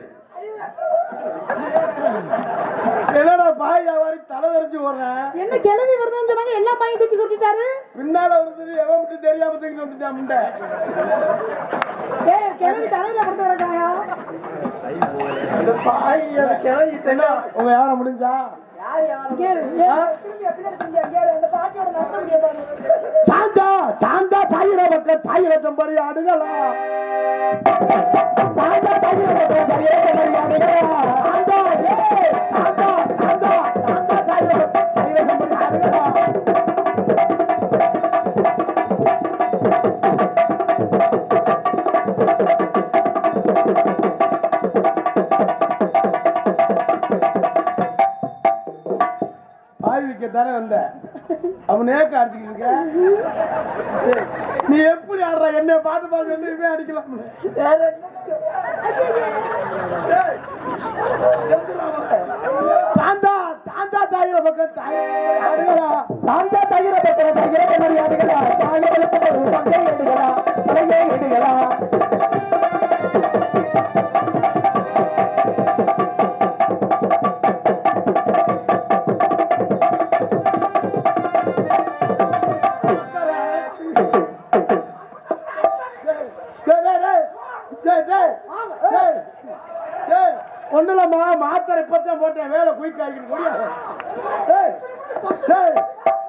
என்னடா பாய் வியாபாரி தலை தெரிச்சு ஓடுறேன் என்ன கிளவி வருதுன்னு சொன்னாங்க எல்லா பாயும் தூக்கி சுட்டிட்டாரு பின்னால வருது எவன் மட்டும் தெரியாம தூக்கி வந்துட்டான் முண்டை கிளவி தலையில படுத்து கிடக்காயா பாய் கிளவி உங்க வியாபாரம் முடிஞ்சா சாந்தா சாந்தா தாயிர பக்கம் தாயிரத்தம் பறி அடுகலாம் சாந்தா தாயிர பக்கம் தாயிரத்தம் பறி அடுகலாம் சாந்தா சாந்தா சாந்தா சாந்தா தாயிர பக்கம் தாயிரத்தம் பறி அடுகலாம் தானே வந்த அவனே காடிச்சுக்கிட்டு இருக்க நீ எப்படி ஆடுற என்ன பார்த்து பார்த்து என்ன அடிக்கலாம் சாந்தா சாந்தா தாயிர பக்கம் சாந்தா தாயிர பக்கம் அடிகளா எடுகளா ஒண்ணுலமா மாத்திரை இப்பதான் போட்டேன் வேலை குயிக் ஆகிட்டு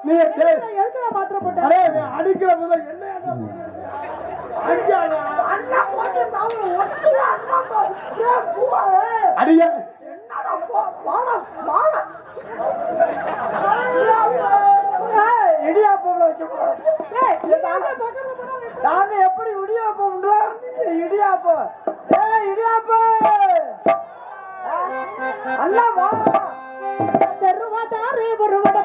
நீ மாத்திரை போட்ட அடிக்கிற முதல் என்ன அடிய இடியாப்பம் நாங்க எப்படி இடியாப்பம் இடியாப்பம் இடியாப்பம் அல்ல வா தெருவாதாரே ஒருவட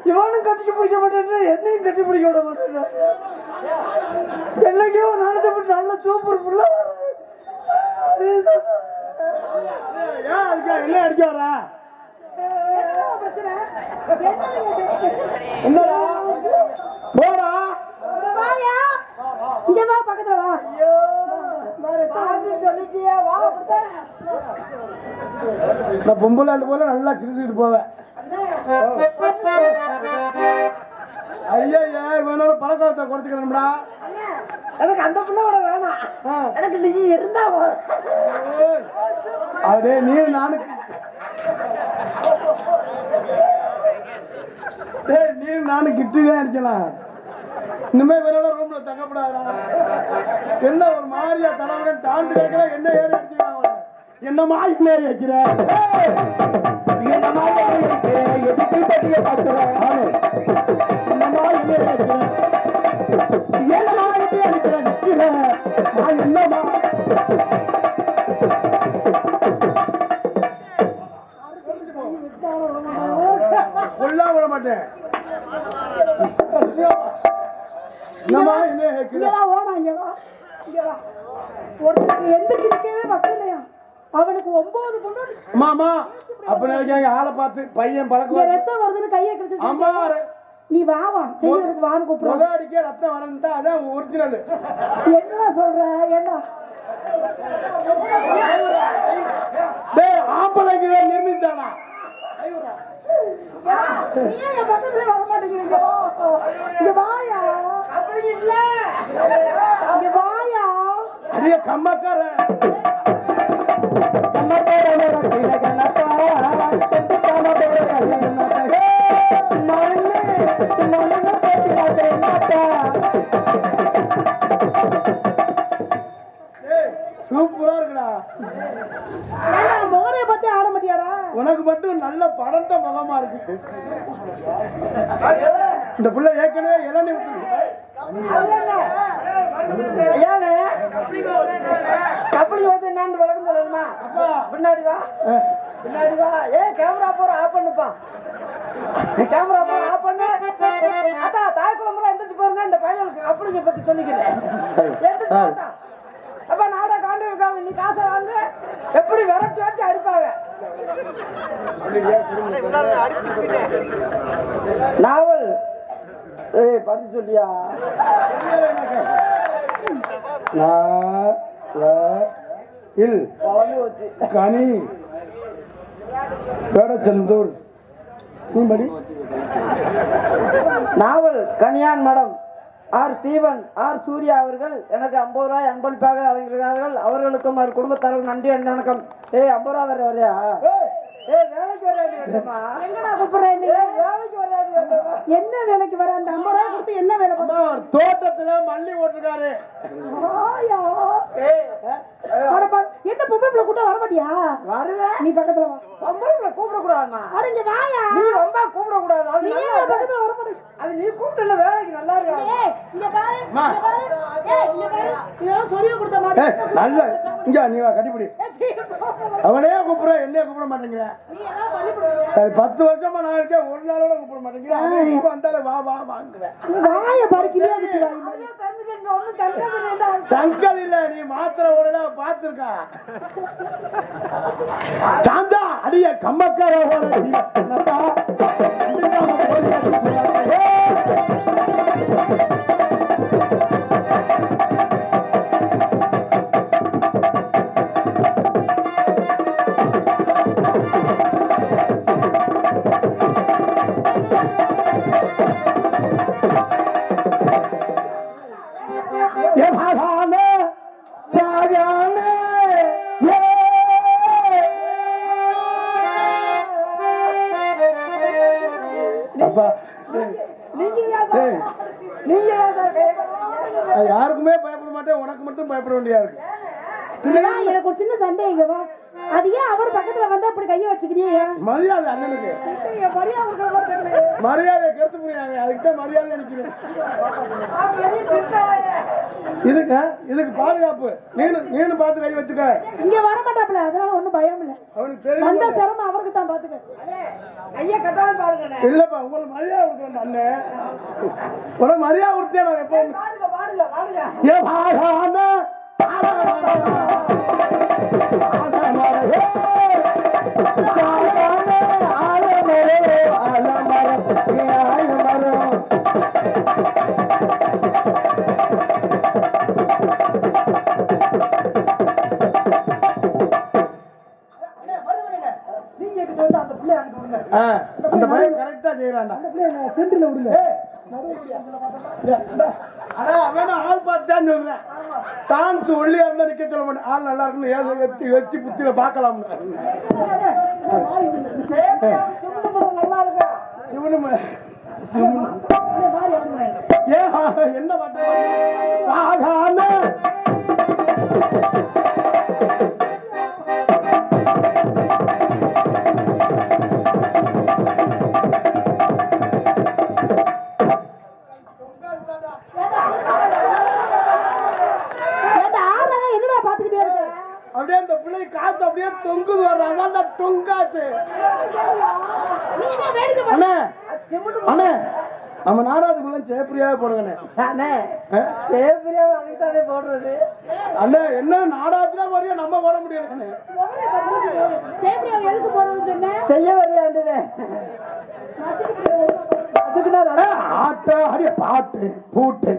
இவனும் கட்டிக்கு பிடிக்க மாட்டேன் என்னையும் கட்டி பிடிக்க விட மாட்டேன் என்னைக்கோ நடந்து நல்ல சூப்பர் ஃபுல்லா என்ன அடிக்க வர என்னடா போடா இங்க வா பக்கத்துல வா ஐயோ சொல்லிட்டியா வா நான் பொம்பளை போல நல்லா கிழிச்சுட்டு போவேன் ஐயா இவனோட பழக்கத்தை குறைச்சிக்கிறோம்டா எனக்கு அந்த பிள்ளை வேணாம் எனக்கு நீ இருந்தா அதே நீ நானும் நீ நானும் கிட்டுதான் அடிக்கலாம் இனிமே வேற ரூம்ல தங்கப்படாதா என்ன ஒரு மாதிரியா தலைவரன் தாண்டு கேட்கல என்ன ஏறி அடிச்சுக்கலாம் என்னமா இல்லை வைக்கிற என்னமா வைக்கிற எதுக்கு பெரிய பார்க்கிற என்னமா இல்லை வைக்கிற என்னமா இல்லை வைக்கிற நிற்கிற நான் என்னமா கொல்லா விட மாட்டேன் என்னமா இல்லை வைக்கிற ஒருத்தருக்கு எந்திரிச்சு நிக்கவே வசதி இல்லையா அவனுக்கு 9 பொண்ணு மாமா அப்ப நினைக்காங்க ஆளை பார்த்து பையன் பழக்கம் ரத்தம் வருதுன்னு கையை கிடச்சு அம்மா நீ வாவா செய்யறதுக்கு வான்னு கூப்பிடுற அடிக்க ரத்தம் வரந்தா அதான் ஒரிஜினல் என்ன சொல்ற என்ன ஆம்பளைக்கு நிர்மித்தானா பக்கத்துல வர மாட்டேங்கிறீங்க இங்க வாயா அப்படி இல்ல இங்க வாயா அரிய கம்மக்கார சூப்பரா இருக்குடா மோரைய பத்தி ஆட மாட்டியாடா உனக்கு மட்டும் நல்ல படந்த முகமா இருக்கு இந்த புள்ள ஏற்கனவே இளநீ கபடி வந்து நான் வழக்கம் சொல்லணுமா பின்னாடி வா பின்னாடி வா கேமரா போற ஆஃப் பண்ணுப்பா கேமரா போற ஆஃப் பண்ணு அத்தா தாய் குழம்புல எந்திரிச்சு பாருங்க இந்த பையனுக்கு அப்படிங்க பத்தி சொல்லிக்கிறேன் எந்திரிச்சு அப்ப நாடா காண்டி இருக்காங்க நீ காசை வாங்க எப்படி விரட்டி வச்சு அடிப்பாங்க நாவல் படிச்சு சொல்லியா கனி வேடச்சந்தூர் நீ நாவல் கனியான் மடம் ஆர் தீவன் ஆர் சூர்யா அவர்கள் எனக்கு 50 ரூபாய் அன்பளிப்பாக வழங்குகிறார்கள். அவர்களுக்கும் அவர் குடும்பத்தார்கள் நன்றி வணக்கம். 50 ரூபா தர வரையா வேலைக்கு வராது எங்கடா கூப்பிடுறேன் வேலைக்கு வராது என்ன வேலைக்கு வர அந்த 50 ரூபாய் கொடுத்து என்ன வேலை பண்ணுவோம் தோட்டத்துல மல்லி ஓட்டுருக்காரு என்ன பொம்பளை கூட்ட வர மாட்டியா வருவேன் நீ பக்கத்துல பொம்பளை கூப்பிட கூடாதுமா அடங்க வாயா நீ ரொம்ப கூப்பிட கூடாது அது நீ பக்கத்துல வர மாட்டே அது நீ கூப்பிட்டல வேலைக்கு நல்லா இருக்கு இங்க பாரு இங்க பாரு இதெல்லாம் சொல்லிய கொடுத்த மாட்டேன் நல்ல இங்க நீ வா கட்டிப்பிடி அவனே கூப்பிடுற என்னைய கூப்பிட மாட்டேங்கிற நீ எல்லாம் பள்ளி போடுற 10 வருஷமா நான் இருக்கேன் ஒரு நாளோட கூப்பிட மாட்டேங்கிற இப்ப வந்தாலே வா வா வாங்குறேன் வாய பறிக்கிறியா சங்கல் இல்ல நீ மாத்திர ஒரு பாத்துருக்கா சாந்தா அடிய கம்மக்கார யாருக்குமே பயப்பட மாட்டேன் உனக்கு மட்டும் பயப்பட வேண்டியா இருக்கு எனக்கு ஒரு சின்ன சந்தேகம் அது ஏன் அவர் பக்கத்துல வந்து அப்படி கைய வச்சுக்கிறீங்க மரியாதை அண்ணனுக்கு மரியாதை கருத்து புரியாங்க அதுக்குதான் மரியாதை நினைக்கிறேன் இதுக்கு பாதுகாப்பு நீனும் பார்த்து கை வச்சுக்க இங்க வர மாட்டாப்ல அதனால ஒண்ணும் பயம் இல்ல அவனுக்கு தெரியும் அந்த சிரமம் அவருக்கு தான் பாத்துக்க ஐயா கட்டாம பாருங்க இல்லப்பா உங்களுக்கு மரியாதை கொடுக்குறேன் அண்ணன் உனக்கு மரியாதை கொடுத்தேன் நான் எப்பவும் பாடுங்க பாடுங்க ஏ பாடாம அந்த பையன் கரெக்டா செய்யறான்டா சென்டர்ல விடுங்க ஆள் பார்த்துதான் சொல்றேன் டான்ஸ் ஒல்லியா இருந்தா நிக்க சொல்ல மாட்டேன் ஆள் நல்லா இருக்குன்னு வச்சு புத்தியில பாக்கலாம் என்ன மாட்டேன் அப்படியே அந்த பிள்ளை காத்து அப்படியே தொங்குது வர்றாங்க அந்த தொங்காச்சு. அண்ணே அண்ணே நம்ம நாடாதுக்குள்ள சேப்பிரியாவே போடுங்கண்ணே. அதுக்குதானே போடுறது. அண்ணே என்ன நாடாத்துல வரையும் நம்ம போட முடியாது. எதுக்கு போறதுன்னு சொன்னேன் செய்ய வரையாண்டு ஆட்ட அடிய பாட்டு பூட்டு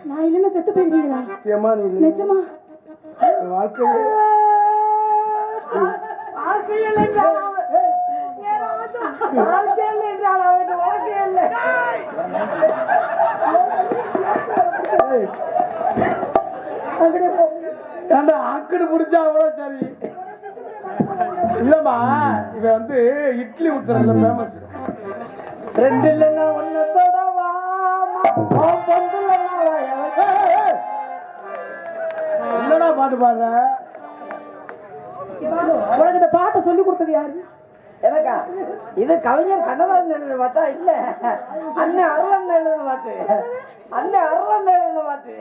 நான் இல்லைன்னா செத்து போயிருக்கீங்களா நிஜமா வாழ்க்கையில் ஆக்கடு பிடிச்சா அவ்வளவு சரி இல்லம்மா. இவ வந்து இட்லி ஊத்துறதுல ஃபேமஸ். ரெண்டு இல்லைன்னா ஒன்னத்தோட என்னடா பாட்டு பாடுற? உனக்கு இந்த பாட்டை சொல்லி கொடுத்தது யாரு? எனக்கா? இது கவிஞர் கண்ணதாசன் எழுதின பாட்டா? இல்ல, அண்ணன் அருளன் எழுதின பாட்டு. அண்ணன் அருளன் எழுதின பாட்டு.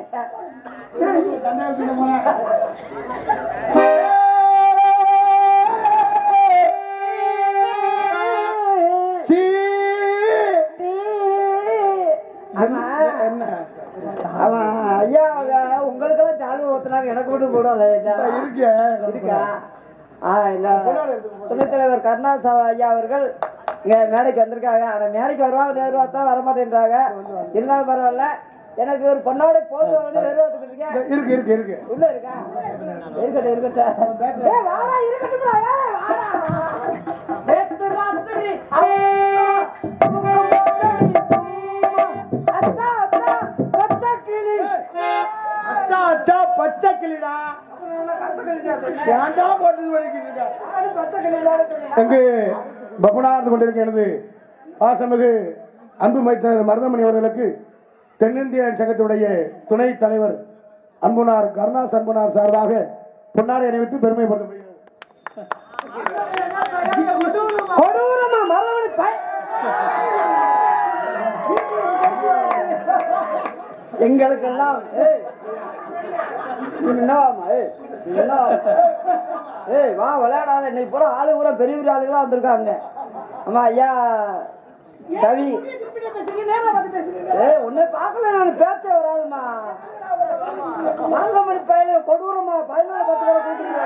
அவன் ஐயா உங்களுக்கெல்லாம் சாலு ஊத்துனாங்க, எனக்கு மட்டும் போடாத இருக்கா? துணைத் தலைவர் கருணாஸ் ஐயா அவர்கள் இங்க மேடைக்கு வந்திருக்காங்க. ஆனா மேடைக்கு வருவாங்க, நேருவாத்தான் வரமாட்டேன்றாங்க. இருந்தாலும் பரவாயில்ல, எனக்கு ஒரு பொண்ணோட போதும் நேருவாத்துக்கு இருக்கேன். இருக்கு இருக்கு இருக்கு உள்ள இருக்கா? இருக்கட்டும் இருக்கட்டும். வாடா இருக்கட்டும். பச்சை கிளிடா எங்கு பப்புனார்ந்து கொண்டிருக்க எனது பாசமிகு அன்பு மைத்தனர் மருதமணி அவர்களுக்கு தென்னிந்திய சங்கத்தினுடைய துணைத் தலைவர் அன்புனார் கருணாஸ் அன்புனார் சார்பாக பொன்னாடை அணிவித்து பெருமைப்படுத்தப்படுகிறது. கொடூரமா மரவணி எங்களுக்கெல்லாம் வா விளையாடாத. இன்னைக்கு பூரா ஆளு பூரா பெரிய பெரிய ஆளுகளா வந்திருக்காங்க. ஆமா ஐயா கவி உன்னை பார்க்கல, நான் பேச்ச வராதுமா. மருதமணி பையன் கொடூரமா 11-10 பேரை கூட்டிட்டு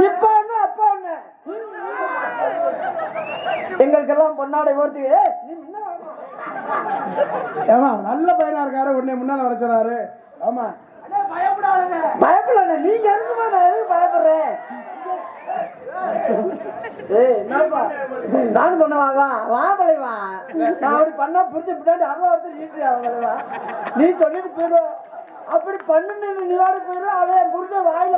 இப்ப ஒண்ணு அப்ப ஒண்ணு எங்களுக்கெல்லாம் பொன்னாடை ஓர்த்தி நல்ல பையனா இருக்காரு, உடனே முன்னால வர சொன்னாரு. ஆமா பயப்பட நீங்க எதுக்குமா? நான் எதுக்கு பயப்படுறேன்? நான் பண்ணுவா வா தலைவா. நான் அப்படி பண்ணா புரிஞ்ச பின்னாடி 60 ஈட்டு நீ சொல்லிட்டு போயிடுவ. அப்படி பண்ணு நீ வாடி போயிடும். அவன் புரிஞ்ச வாயில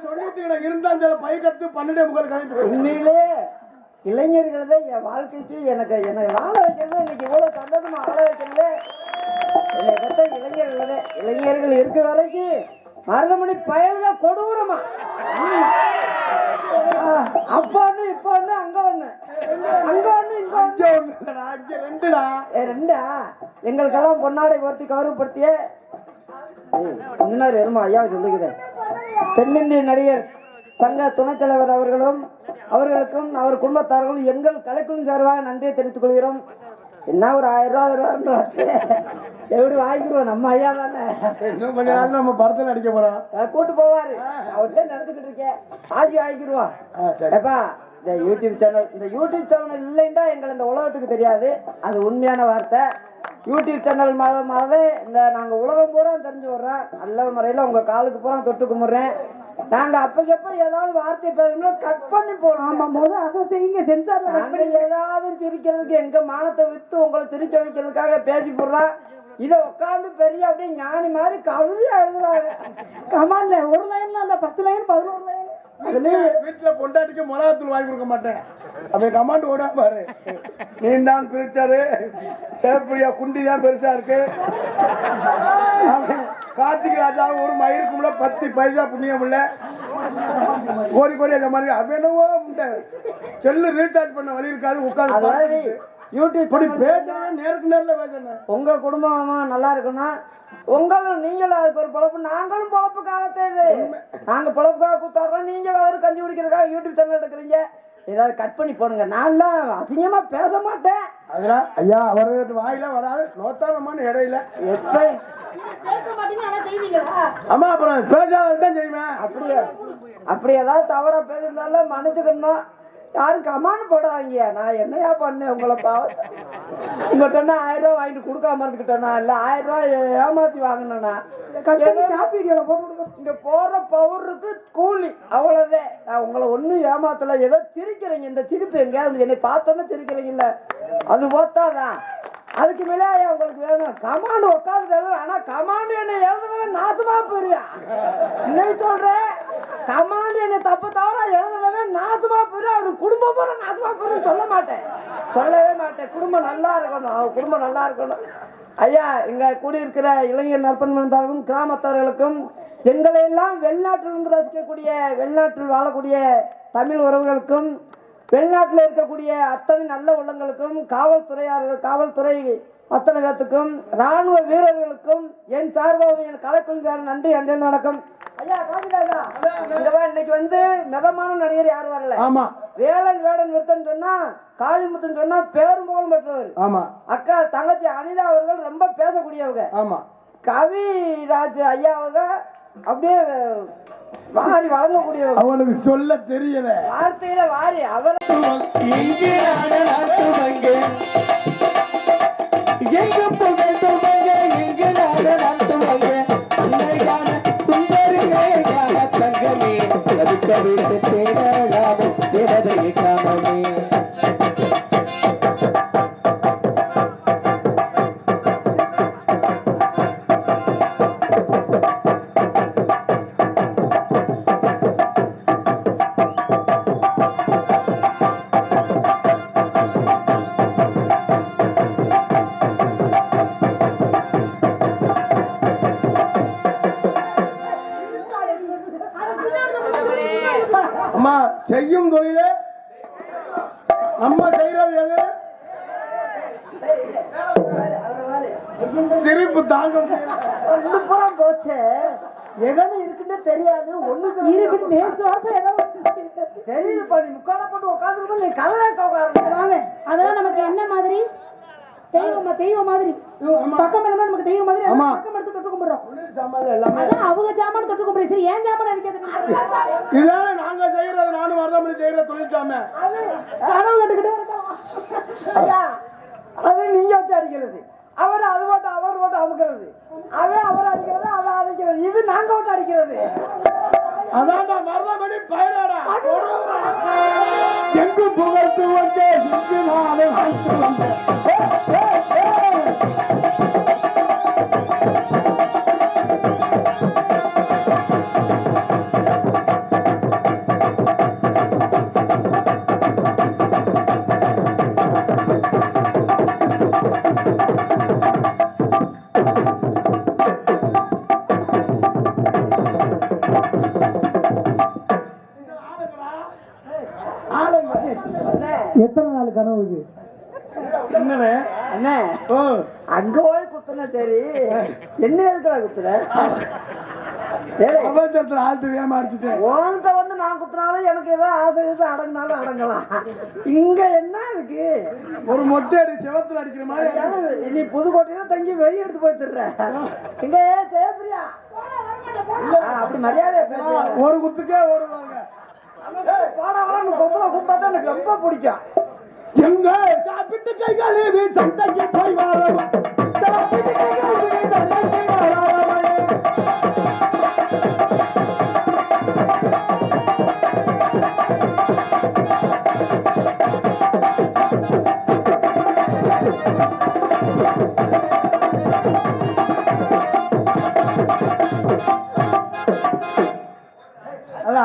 சொல்லிட்டு இருந்தா பை கத்து 12 உண்மையிலே இளைஞர்கள் தான் என் வாழ்க்கைக்கு எனக்கு வாழ வைக்கிறது. இன்னைக்கு இவ்வளவு சந்தோஷமா வாழ வைக்கிறது என்னை கட்ட இளைஞர்கள் இருக்கிற வரைக்கும் மருதமணி பயன்ல கொடூரமா அப்ப ஒண்ணு இப்ப ஒண்ணு அங்க ஒண்ணு அங்க ஒண்ணு இங்க ஒண்ணு ரெண்டா எங்களுக்கெல்லாம் பொன்னாடை ஓர்த்தி கௌரவப்படுத்திய கொஞ்ச எருமா ஐயா சொல்லுகிறேன். தென்னிந்திய நடிகர் சங்க துணைத் தலைவர் அவர்களுக்கும் அவர் குடும்பத்தார்களும் எங்கள் கலைக்குழு சார்பாக நன்றியை தெரிவித்துக் கொள்கிறோம். என்ன ஒரு 1000 ரூபாய் எப்படி வாங்கிக்கிறோம்? நம்ம ஐயா தானே. இன்னும் கொஞ்ச நாள் நம்ம படத்துல நடிக்க போறோம். கூட்டு போவாரு, அவர்கிட்ட நடந்துகிட்டு இருக்கேன். ஆஜி வாங்கிக்கிடுவான். எப்பா இந்த யூடியூப் சேனல் இல்லைன்னா எங்களை இந்த உலகத்துக்கு தெரியாது. அது உண்மையான வார்த்தை. யூடியூப் சேனல் மாதிரி இந்த நாங்க உலகம் பூரா தெரிஞ்சு வர்றோம். நல்ல முறையில உங்க காலுக்கு பூரா தொட்டு கும்பிடுறேன். நாங்க அப்பக்கப்ப ஏதாவது வார்த்தை பேசணும் கட் பண்ணி போனோம். அதை செய்யுங்க. சென்சார் ஏதாவது சிரிக்கிறதுக்கு எங்க மானத்தை வித்து உங்களை சிரிக்க வைக்கிறதுக்காக பேசி போடுறான். இத உட்காந்து பெரிய அப்படியே ஞானி மாதிரி கவிதையா எழுதுறாங்க. கமான்ல ஒரு லைன்ல இல்ல 10 லைன் 11 லைன் வீட்டுல பொண்டாட்டிக்கு மிளகாத்தூள் வாங்கி கொடுக்க மாட்டேன். அப்ப கமாண்ட் ஓட பாரு, நீ தான் பிரிச்சாரு, சேப்பிரியா குண்டி தான் பெருசா இருக்கு, கார்த்திக் ராஜா ஒரு மயிருக்குள்ள 10 பைசா புண்ணியம் இல்ல, கோரி கோரி அந்த மாதிரி. அப்ப என்னவோ செல்லு ரீசார்ஜ் பண்ண வழி இருக்காது, உட்காந்து யூடியூப் படி பேசுறேன், நேருக்கு நேரில் பேசுறேன். உங்க குடும்பமா நல்லா இருக்கணும், உங்களும் நீங்களும் அதுக்கு ஒரு பொழப்பு, நாங்களும் பொழப்புக்காக தேவை. நாங்க பொழப்புக்காக கூத்தாடுறோம், நீங்க வேற கஞ்சி குடிக்கிறதுக்காக யூடியூப் சேனல் எடுக்கிறீங்க. ஏதாவது கட் பண்ணி போடுங்க. நான்லாம் அசிங்கமா பேச மாட்டேன். அதெல்லாம் ஐயா அவரு வாயில வராது, நோத்தானமான இடையில ஆமா, அப்புறம் பேசாதான் செய்வேன். அப்படி ஏதாவது தவறா பேசுறதுனால மன்னிச்சுக்கணும். யாரும் கமான்னு போடாதீங்க. நான் என்னையா பண்ணேன் உங்களை பாவத்தை? உங்கள்கிட்ட 1000 ரூபாய் வாங்கிட்டு கொடுக்காம இருந்துக்கிட்டேனா, இல்ல 1000 ரூபாய் ஏமாத்தி வாங்கினா, இங்க போற பவருக்கு கூலி அவ்வளவுதான். நான் உங்களை ஒண்ணும் ஏமாத்தல, ஏதோ சிரிக்கிறீங்க. இந்த சிரிப்பு எங்கேயாவது என்னை பார்த்தோன்னு சிரிக்கிறீங்கல்ல, அது ஓத்தாதான். அதுக்கு மேலே உங்களுக்கு வேணும் கமாண்டு உட்காந்து எழுதுறேன். ஆனா கமாண்டு என்ன எழுதுனவே நாசமா போயிருவியா? இன்னைக்கு சொல்றேன், கமாண்டு என்ன தப்பு தவிர எழுதுனவே நாசமா போயிரு. அவரு குடும்பம் போல நாசமா போயிரு சொல்ல மாட்டேன், சொல்லவே மாட்டேன். குடும்பம் நல்லா இருக்கணும், அவர் குடும்பம் நல்லா இருக்கணும். ஐயா, இங்க கூடியிருக்கிற இளைஞர் நற்பண்புகளுக்கும் கிராமத்தார்களுக்கும், எங்களை எல்லாம் வெளிநாட்டிலிருந்து ரசிக்கக்கூடிய, வெளிநாட்டில் வாழக்கூடிய தமிழ் உறவுகளுக்கும், வெளிநாட்டில் இருக்கக்கூடிய அத்தனை நல்ல உள்ளங்களுக்கும், காவல்துறை அத்தனை பேத்துக்கும், ராணுவ வீரர்களுக்கும் என் சார்பாக என் கலைக்குழுவினர் நன்றி. அன்றே வணக்கம். ஐயா காஞ்சிராஜா, இன்னைக்கு வந்து மிதமான நடிகர் யாரும் வரல. ஆமா, வேடன் விருத்தன் சொன்னா, காளிமுத்துன்னு சொன்னா பேரும் புகழும் பெற்றவர். ஆமா, அக்கா தங்கச்சி அனிதா அவர்கள் ரொம்ப பேசக்கூடியவங்க. ஆமா, கவிராஜ் ஐயா அவங்க அப்படியே வாரி வழங்கக்கூடியவங்க. அவனுக்கு சொல்ல தெரியல, வார்த்தையில வாரி அவர் எங்கு புகழ்ந்துவங்க, எங்கு நாடுவாங்க, சுந்தரியான தங்கமே, தவிக்க விட்டு தேடலாமோ தேவதையை காணமே. அம்மா செய்யும் தொழில நம்ம செய்யறது எது? சிரிப்பு தாங்க புறம் போச்சு. எகனு இருக்குன்னு தெரியாது, ஒண்ணுக்கு தெரியுது. பண்ணி முக்கால போட்டு உட்காந்து நீ கலரை உட்காருங்க. அதெல்லாம் நமக்கு என்ன மாதிரி தெய்வம் மாதிரி பக்கம் நமக்கு தெய்வம் மாதிரி பக்கம் எடுத்து தொட்டு கும்பிடுறோம். அவங்க ஜாமான் தொட்டு கும்பிடுறேன். சரி, ஏன் ஜாமான் அடிக்கிறது? இதான் நாங்க செய்யறது, நானும் வரதமணி செய்யற தொழில் சாம கனவு கட்டுக்கிட்டே இருக்கலாம். ஐயா, அது நீங்க வச்சு அடிக்கிறது, அவர் அது போட்டு அவர் போட்டு அமுக்கிறது, அவர் அடிக்கிறது, அவர் அடிக்கிறது, இது நாங்க விட்டு அடிக்கிறது. அதான் வரதமணி பயனாடா எங்கு புகழ்த்து வந்தே எத்தனை நாள் கனவு இது? அண்ணே, அங்க போய் குத்துன சரி, என்ன இருக்கிற குத்துற ஆழ்த்து ஏமாறிச்சுட்டேன். உன்கிட்ட வந்து நான் குத்துனாலும் எனக்கு ஏதோ ஆசை அடங்கினாலும் அடங்கலாம். இங்க என்ன இருக்கு? ஒரு மொட்டை அடி செவத்துல அடிக்கிற மாதிரி. நீ புதுக்கோட்டையில தங்கி வெளியே எடுத்து போயிடுற. இங்க ஜெயபிரியா அப்படி மரியாதை ஒரு குத்துக்கே ஓடுவாங்க. பாடம் பொம்பளை கூப்பிட்டா எனக்கு ரொம்ப பிடிக்கும். எங்க சாப்பிட்டு கைகாலி சந்தைக்கு போய் வாழ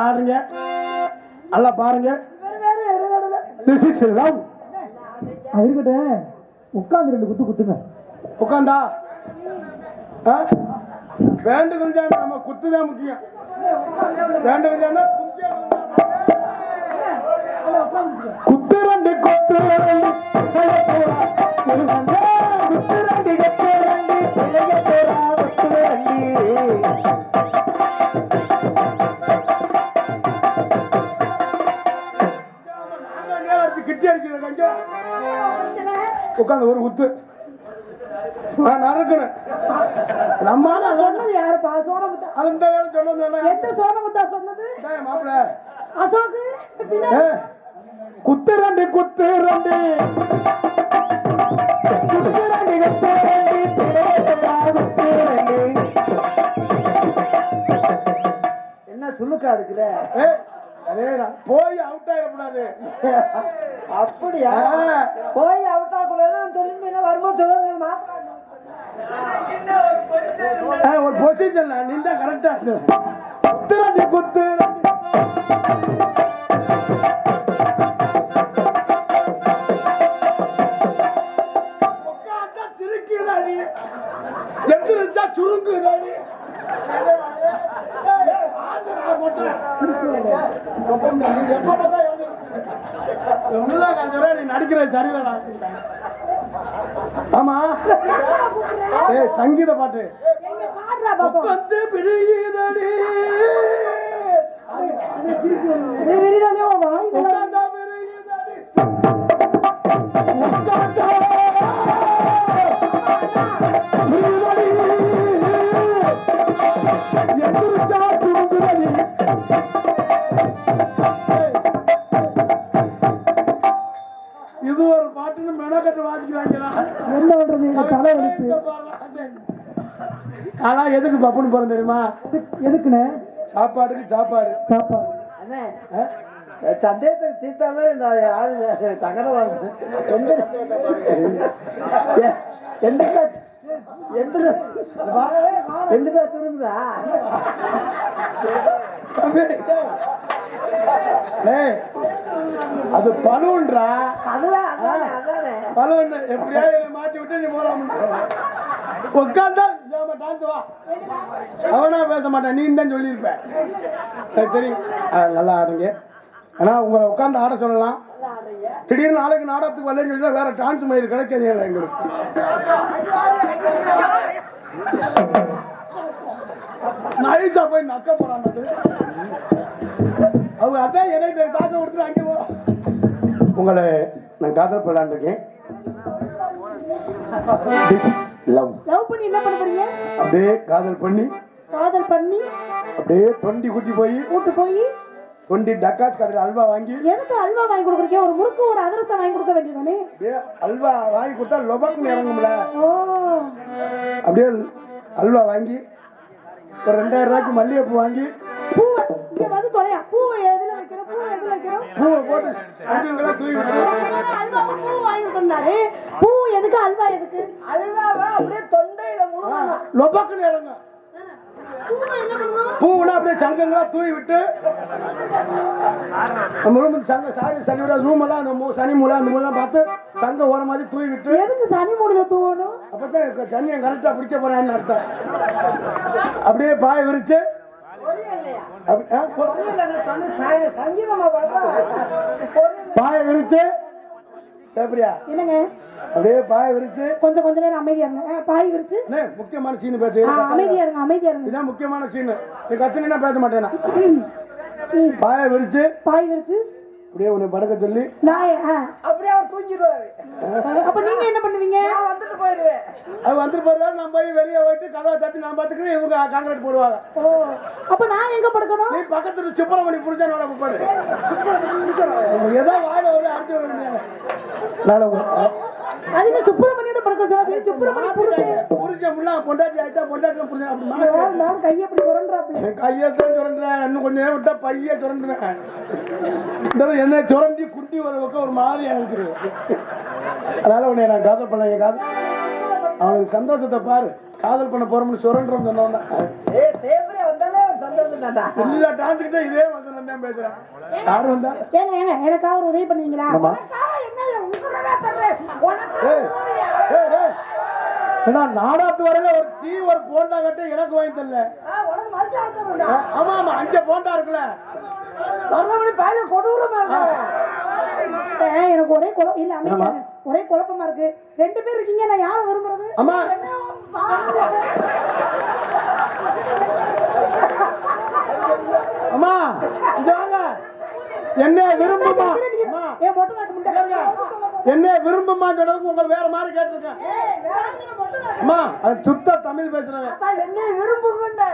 ஆடுறீங்க. நல்லா பாருங்க. This is love. அது இருக்கட்டும், உட்காந்து 2 குத்து குத்துங்க. உட்காந்தா வேண்டுதல் நம்ம குத்துதான் முக்கியம். வேண்டுதல் குத்து 2 குத்து 2 கிட்டி அடிக்கிற கொஞ்சம் உட்காந்து ஒரு குத்து நடக்கணும். நம்ம சொன்னது யாருப்பா? சோனமுத்தா. அந்த வேலை சொன்னது எந்த சோனமுத்தா சொன்னது? மாப்பிள்ள அசோக்கு குத்து 2 குத்து 2 என்ன சுழுக்கா இருக்கிற? போய் அவுட் ஆயிடக்கூடாது. அப்படியா? போய் அவுட் ஆகக்கூடாது சொல்லி வரும்போது சொல்லுங்கம்மா. ஒரு பொசிஷன் நீங்க கரெக்டா குத்து 2 குத்து திருக்கிறாடி எந்திரிச்சா சுருங்குறாடி. நீ நடிக்கிற சரிவேடா. ஆமா சங்கீத பாட்டு உட்காந்து பிரியுதடி இது ஒரு பாட்டுன்னு மெனக்கட்டு வாசிக்கிறாங்களா? என்ன பண்றது? எங்க தலை வலிப்பு. ஆனா எதுக்கு பப்புன்னு போறோம் தெரியுமா? எதுக்குண்ணே? சாப்பாடுக்கு சாப்பாடு. சாப்பாடு சந்தேகத்துக்கு தீர்த்தாலே இந்த யாரு தகவல் எந்த திரும்புதா? அது பலூன்றா. பலூன் எப்படியாவது மாட்டி விட்டு நீ போலாம். உட்காந்தா டான்ஸ் வா. அவனா பேச மாட்டான், நீ தான் சொல்லியிருப்ப. தெரியும் நல்லா ஆடுங்க. ஆனா உங்களை உட்காந்து ஆட சொல்லலாம். திடீர்னு நாளைக்கு நாடகத்துக்கு வரலன்னு சொல்லி வேற டான்ஸ் மயில் கிடைக்காது எங்களுக்கு. நைஸா போய் நக்க போறான். அவங்க அதான் என்னை தாக்க கொடுத்துட்டு அங்கே போ. உங்களை நான் காதல் பண்ணலான் இருக்கேன். லவ் பண்ணி என்ன பண்ண போறீங்க? அப்படியே காதல் பண்ணி அப்படியே தொண்டி குட்டி போய் கூட்டு போய் தொண்டி டக்காஸ் கடையில் அல்வா வாங்கி. எதுக்கு அல்வா வாங்கி கொடுக்குறீங்க? ஒரு முறுக்கு ஒரு அதிரசம் வாங்கி கொடுக்க வேண்டியதானே? அல்வா வாங்கி கொடுத்தா லொபக்குன்னு இறங்கும்ல. அப்படியே அல்வா வாங்கி ஒரு 2000 ரூபாய்க்கு மல்லிகைப்பூ வாங்கி பூவை இங்க வந்து தொலையா. பூவை எதுல வைக்கிறோம்? பூவை போட்டு அங்கங்களா தூவி அல்வா பூ வாங்கி தந்தாரு. பூ எதுக்கு? அல்வா எதுக்கு? அல்வாவா அப்படியே தொண்டையில முழுங்க லொபக்குன்னு இறங்கும். பூவுனா அப்படியே சங்கங்களா தூவி விட்டு நம்ம ரூம் சங்க சனி விட ரூம் எல்லாம் சனி மூலை அந்த மூலம் பார்த்து சங்க ஓர மாதிரி தூவி விட்டு. எதுக்கு சனி மூலையில தூவணும்? அப்பதான் சனியை கரெக்டா பிடிக்க போறான்னு அர்த்தம். அப்படியே பாய விரிச்சு பாய விரிச்சு சேப்பரியா என்னங்க? அப்படியே பாய விரிச்சு கொஞ்ச நேரம் அமைதியா இருங்க. பாய் விரிச்சு முக்கியமான சீன் பேசு. அமைதியா இருங்க. இதான் முக்கியமான சீன். நீ கத்துனா பேச மாட்டேனா. பாய விரிச்சு அப்படியே உன்னை படுக்க சொல்லி அப்படியே அவர் தூங்கிடுவாரு. அப்ப நீங்க என்ன பண்ணுவீங்க? வந்துட்டு போயிருவேன். அது வந்துட்டு போயிருவாரு. நான் போய் வெளியே போயிட்டு கதவை தட்டி நான் பாத்துக்கிறேன். இவங்க காங்கிரீட் போடுவாங்க. அப்ப நான் எங்க படுக்கணும்? நீ பக்கத்துல சுப்பிரமணி புரிஞ்சா நோட போடு. ஏதோ வாயில வந்து அடிச்சு அதுக்கு சுப்பிரமணியோட படுக்க சொல்லாது. சுப்பிரமணி புரிஞ்ச முன்னா பொண்டாட்டி ஆயிட்டா பொண்டாட்டி புரிஞ்சா நான் கையை அப்படி சுரண்டாப்ல. கையத்தான் சுரண்டுறேன். இன்னும் கொஞ்சம் நேரம் விட்டா பைய சுரண்டுவேன். என்ன சுரண்டி குட்டி ஒரு பக்கம் ஒரு மாதிரியா இருக்குது. அதனால உன்னை நான் காதல் பண்ண அவனுக்கு சந்தோஷத்தை பாரு. காதல் பண்ண போறோம்னு சுரண்டுறோம் சொன்னோம்னா வந்தாலே வந்ததுடா. எல்லா டான்ஸுக்கிட்ட இதே வசனம் தான் பேசுறேன். யார் வந்தா? ஏங்க எனக்காக ஒரு உதவி பண்ணுவீங்களா? ஏன்னா நாடாத்து வரையில ஒரு டீ ஒரு போண்டா கட்ட எனக்கு வாங்கி தரல. ஆமா ஆமா 5 போண்டா இருக்குல்ல. எனக்கு ஒரே குழப்பம் இல்ல அமைதியா ஒரே குழப்பமா இருக்கு. 2 பேர் இருக்கீங்க, நான் யாரை விரும்புறது? அம்மா அம்மா இங்க வாங்க. என்ன விரும்புமா? ஏன் மொட்டை நாக்கு முண்டை என்ன விரும்புமா சொன்னதுக்கு உங்களுக்கு வேற மாதிரி கேட்டிருக்கேன். அம்மா அது சுத்த தமிழ் பேசுறேன். என்ன விரும்புங்க?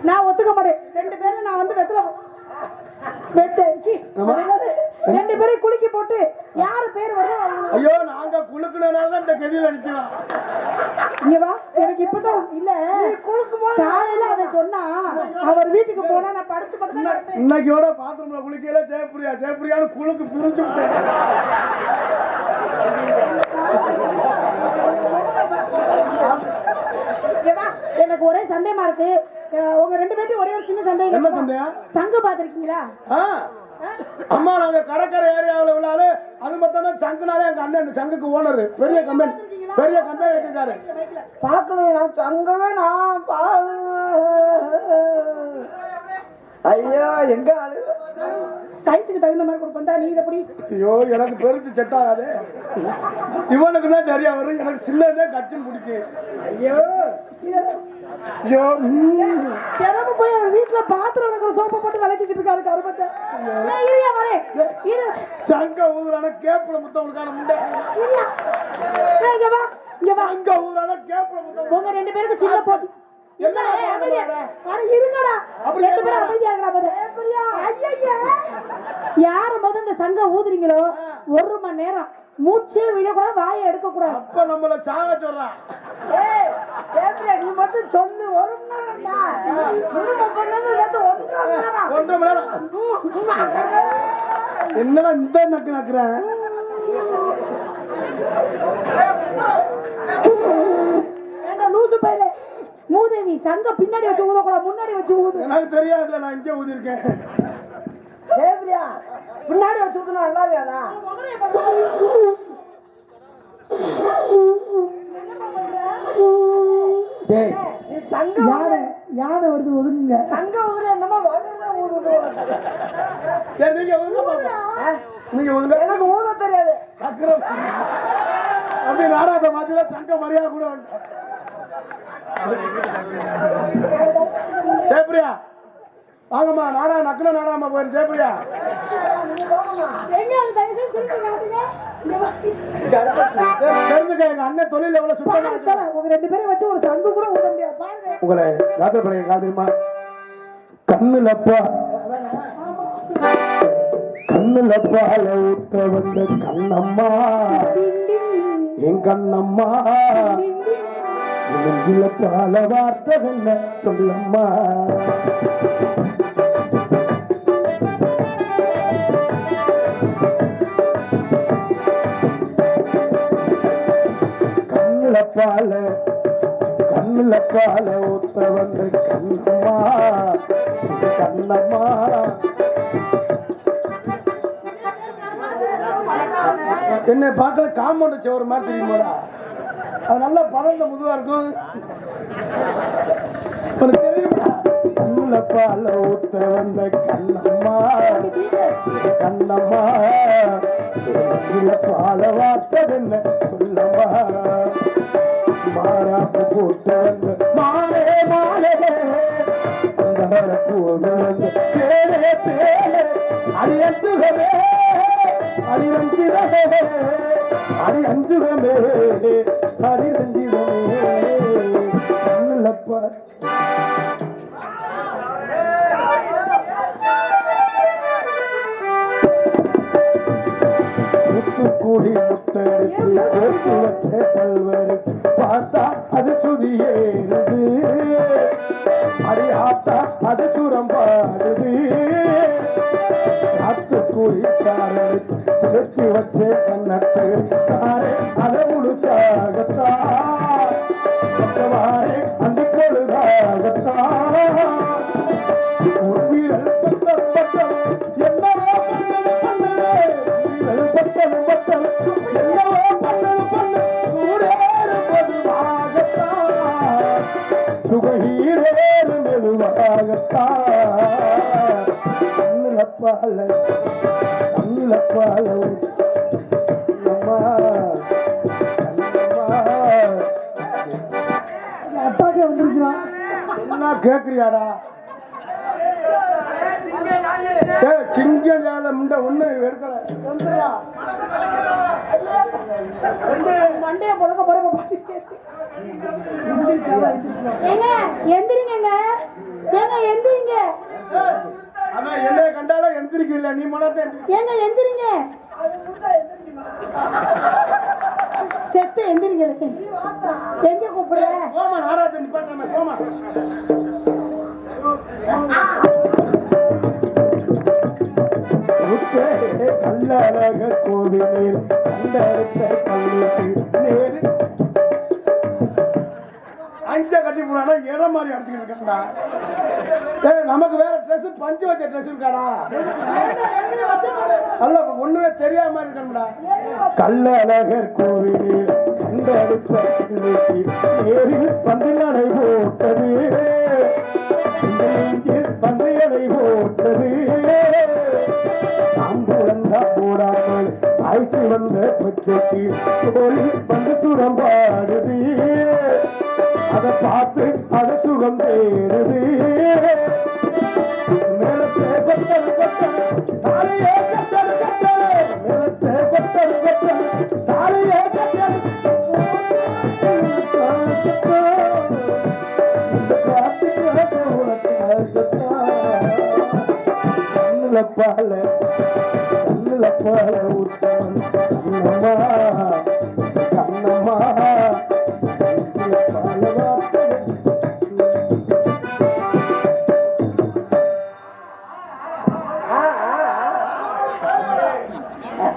நான் ஒத்துக்க மாட்டேன். 2 பேரும் நான் வந்து வெத்தல வெட்டு 2 பேரும் குளிக்க போட்டு யாரு பேர் வருதோ ஐயோ நாங்க குளுக்குனால இந்த கெதியில நிக்கலாம். இங்க வா. எனக்கு இப்பதான் இல்ல குளுக்கும் போது காலையில அதை சொன்னா அவர் வீட்டுக்கு போனா நான் படுத்து படுத்து நடப்பேன். இன்னைக்கோட பாத்ரூம்ல குளிக்கல ஜெயப்பிரியான்னு குளுக்கு பிரிச்சு விட்டேன். எனக்கு ஒரே சந்தேகமா இருக்கு. உங்க 2 பேரும் ஒரே ஒரு சின்ன சந்தேகம். என்ன சந்தேகம்? சங்கு பாத்திருக்கீங்களா? அம்மா நாங்க கடற்கரை ஏரியாவில் உள்ளாரு. அது மொத்தம் சங்குனாலே எங்க அண்ணன் சங்குக்கு ஓனர் பெரிய கம்பெனி வச்சிருக்காரு. பாக்கல சங்கமே நான் ஐயோ எங்க ஆளு சைஸுக்கு தகுந்த மாதிரி கொடுப்பா. நீ இதை எப்படி? ஐயோ எனக்கு பெருசு செட் ஆகாது. இவனுக்கு தான் சரியா வரும். எனக்கு சின்னதே கட்சின்னு பிடிக்கும். ஐயோ ஐயோ கிளம்பு போய் அவர் வீட்டுல பாத்திரம் இருக்கிற சோப்பை போட்டு விளக்கிட்டு இருக்காரு கருப்பத்தை. சங்க ஊரான கேப்புல முத்தம் உனக்கான முண்டை. அங்க ஊரான கேப்புல முத்தம். உங்க 2 பேருக்கு சின்ன போட்டி என்ன இருங்கடா. 2 பேரும் அமைதியா யார முதல் இந்த சங்க ஊதுறீங்களோ 1 மணி நேரம் மூச்சே விழக்கூடாது, வாயை எடுக்க கூடாது. அப்ப நம்மள சாக சொல்றான். நீ மட்டும் சொல்லு. 1 மணி நேரம் என்னடா இந்த நக்கு நக்குறேன். லூசு பையல மூதேவி சங்க பின்னாடி வச்சு ஊதக்கூடாது, முன்னாடி வச்சு ஊது. எனக்கு தெரியாது, நான் இங்கே ஊதிருக்கேன். பின்னாடி வச்சு ஊதுனா நல்லா இல்லையாடா? யானை வருது ஒதுங்குங்க. சங்க ஊதுற என்னமா ஊதுது. நீங்க ஊதுங்க. எனக்கு ஊத தெரியாது. அப்படி நாடாத மாதிரி சங்க மரியாதை கூட ஜெயப்பிரியா வாங்கம்மா. நாடா நக்கல நாடாமா போயிரு. ஜெயப்பிரியா தெரிஞ்சுக்க எங்க அண்ணன் தொழில் எவ்வளவு சுத்தமா. உங்க 2 பேரும் வச்சு ஒரு சங்கு கூட ஊத முடியாது பாருங்க. உங்களை ராத்திரி காதுமா கண்ணுலப்பா பால ஊட்ட வந்த கண்ணம்மா என் கண்ணம்மா நெஞ்சில பால வார்த்தை என்ன சொல்லம்மா. கண்ணுல பால ஊத்த வந்த கண்ணம்மா கண்ணம்மா. என்னை பார்க்கல காம்பவுண்ட் சோறு மாதிரி தெரியுமாடா. அது நல்லா பறந்த முதுவா இருக்கும். தெரியுமா? கண்ணுல பால ஊத்த வந்த கண்ணம்மா கண்ணம்மா பால வார்த்தை என்ன சொல்லம்மா. மாறாப்பு போட்டு வந்து மாலே மாலே போது வந்து பேரே பேரே அடியந்துகமே அடியஞ்சிரமே அடியஞ்சுரமே அடியஞ்சிரமே கண்ணுலப்பா. முத்துக்கூடி முத்தெடுத்து பல்வரு பார்த்தா அது சுதியேறுது, அடி ஆத்தா அது சுரம் பாடுது. காத்துக்கூடி காரடி வச்சே கண்ணத்து காரே அதை முழுசாகத்தான் அந்த பொழுதாகத்தான் கண்ணுலப்பால கண்ணுலப்பால அம்மா அப்பாக்கே வந்துருக்குறான். என்ன கேக்குறியாடா? சிங்கம் ஜால முண்ட ஒண்ணு எடுக்கல. மண்டைய பொழக்க போறப்ப ஏங்க எந்திரிங்க ஏங்க எந்திரிங்க. அதான் என்ன கண்டாலும் எந்திரிக்கல. நீ மனத்தை ஏங்க எந்திரிங்க. செத்து எந்திரிங்க. எங்க கூப்பிடுற? போமா நாராஜன் நிப்பாட்டாம போமா. கல்லழக கோவிலில் கண்டெடுத்த கல்லுக்கு நேரு அஞ்ச கட்டி போனா இடம் மாதிரி அடிச்சுக்கிட்டு இருக்கா. நமக்கு வேற ட்ரெஸ் பஞ்சு வச்ச ட்ரெஸ் இருக்காடா. அல்ல ஒண்ணுமே தெரியாம மாதிரி இருக்கணும்டா. கல்லழகர் கோவிலில் கண்டெடுத்த கல்லுக்கு நேரில் பந்திகளை போட்டது பந்தைகளை போட்டது சாம்புலந்தா போடாமல் ஆய்ச்சி வந்த பச்சைக்கு வந்து சுரம் பாடுது. அதை பார்த்து அதை சுகம் தேடுது. மேலத்தை கொத்தல் கொத்தல் தாலையே கத்தல் கத்தல் மேலத்தை கொத்தல் கொத்தல் தாலையே கத்தல் கண்ணுலப்பால கண்ணுலப்பால ஊர்த்தம் கண்ணம்மா கண்ணம்மா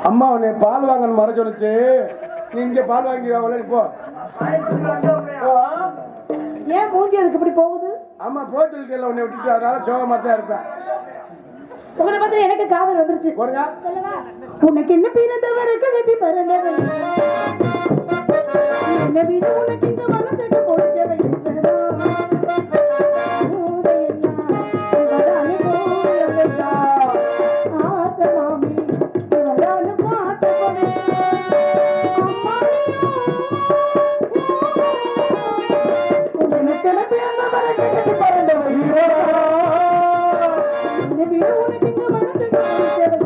அம்மா உன்னை பால் வாங்கன்னு மற சொல்லுச்சு. நீ இங்க பால் வாங்கி போ. ஏன் மூஞ்சி அதுக்கு இப்படி போகுது? ஆமா போச்சு உன்னை விட்டுட்டு அதனால சோகமா தான் இருப்பேன். உங்களை பார்த்து எனக்கு காதல் வந்துருச்சு. போடுங்க. உனக்கு என்ன பிறந்தவரை கிளப்பி பறந்தவை என்ன வீடு உனக்கு இங்க வளர்ந்துட்டு போச்சவை ஆசை மாமி இவராலும் பார்த்து உனக்கு என்ன பிறந்தவரை கிளப்பி பறந்தவை என்ன வீடு உனக்கு இங்க வளர்ந்துட்டு போச்சவை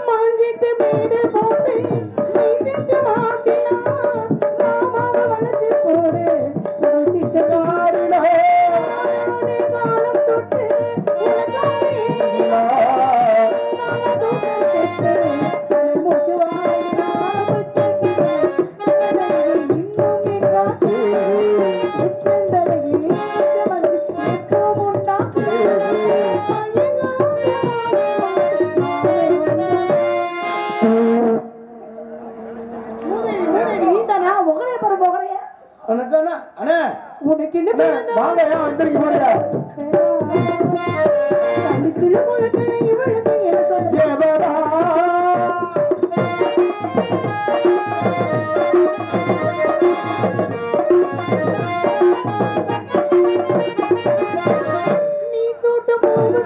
மாஞ்சிட்டு வீடு போட்டு வீட்டு மாட்டினா மாமாவை வளர்த்து போடு வளர்த்திட்டு பாருடா காலம் தொட்டு உனக்கு என்ன நீ சூட்டு போது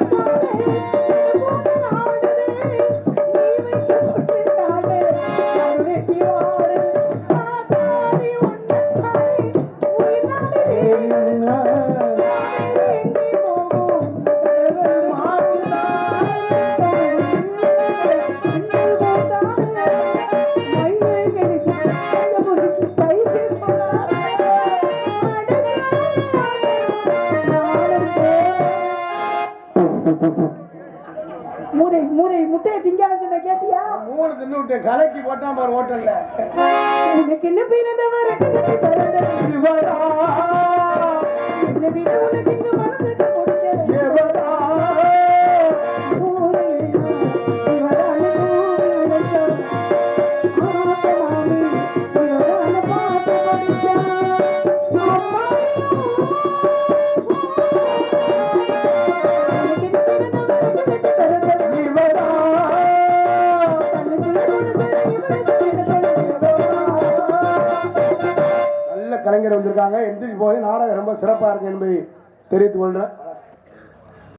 மூதை மூதை முட்டையை திங்காத கேட்டியா? மூணு தின்னு விட்டு கலக்கி போட்டான் பாரு ஹோட்டல்ல. உனக்கு என்ன பிறந்தவர் என்ன வீடு உனக்கு இங்க வளர்ந்துட்டு கலைஞர் வந்திருக்காங்க. எந்திரிச்சு போய் நாடகம் ரொம்ப சிறப்பா இருக்கு என்பதை தெரிவித்துக் கொள்றேன்.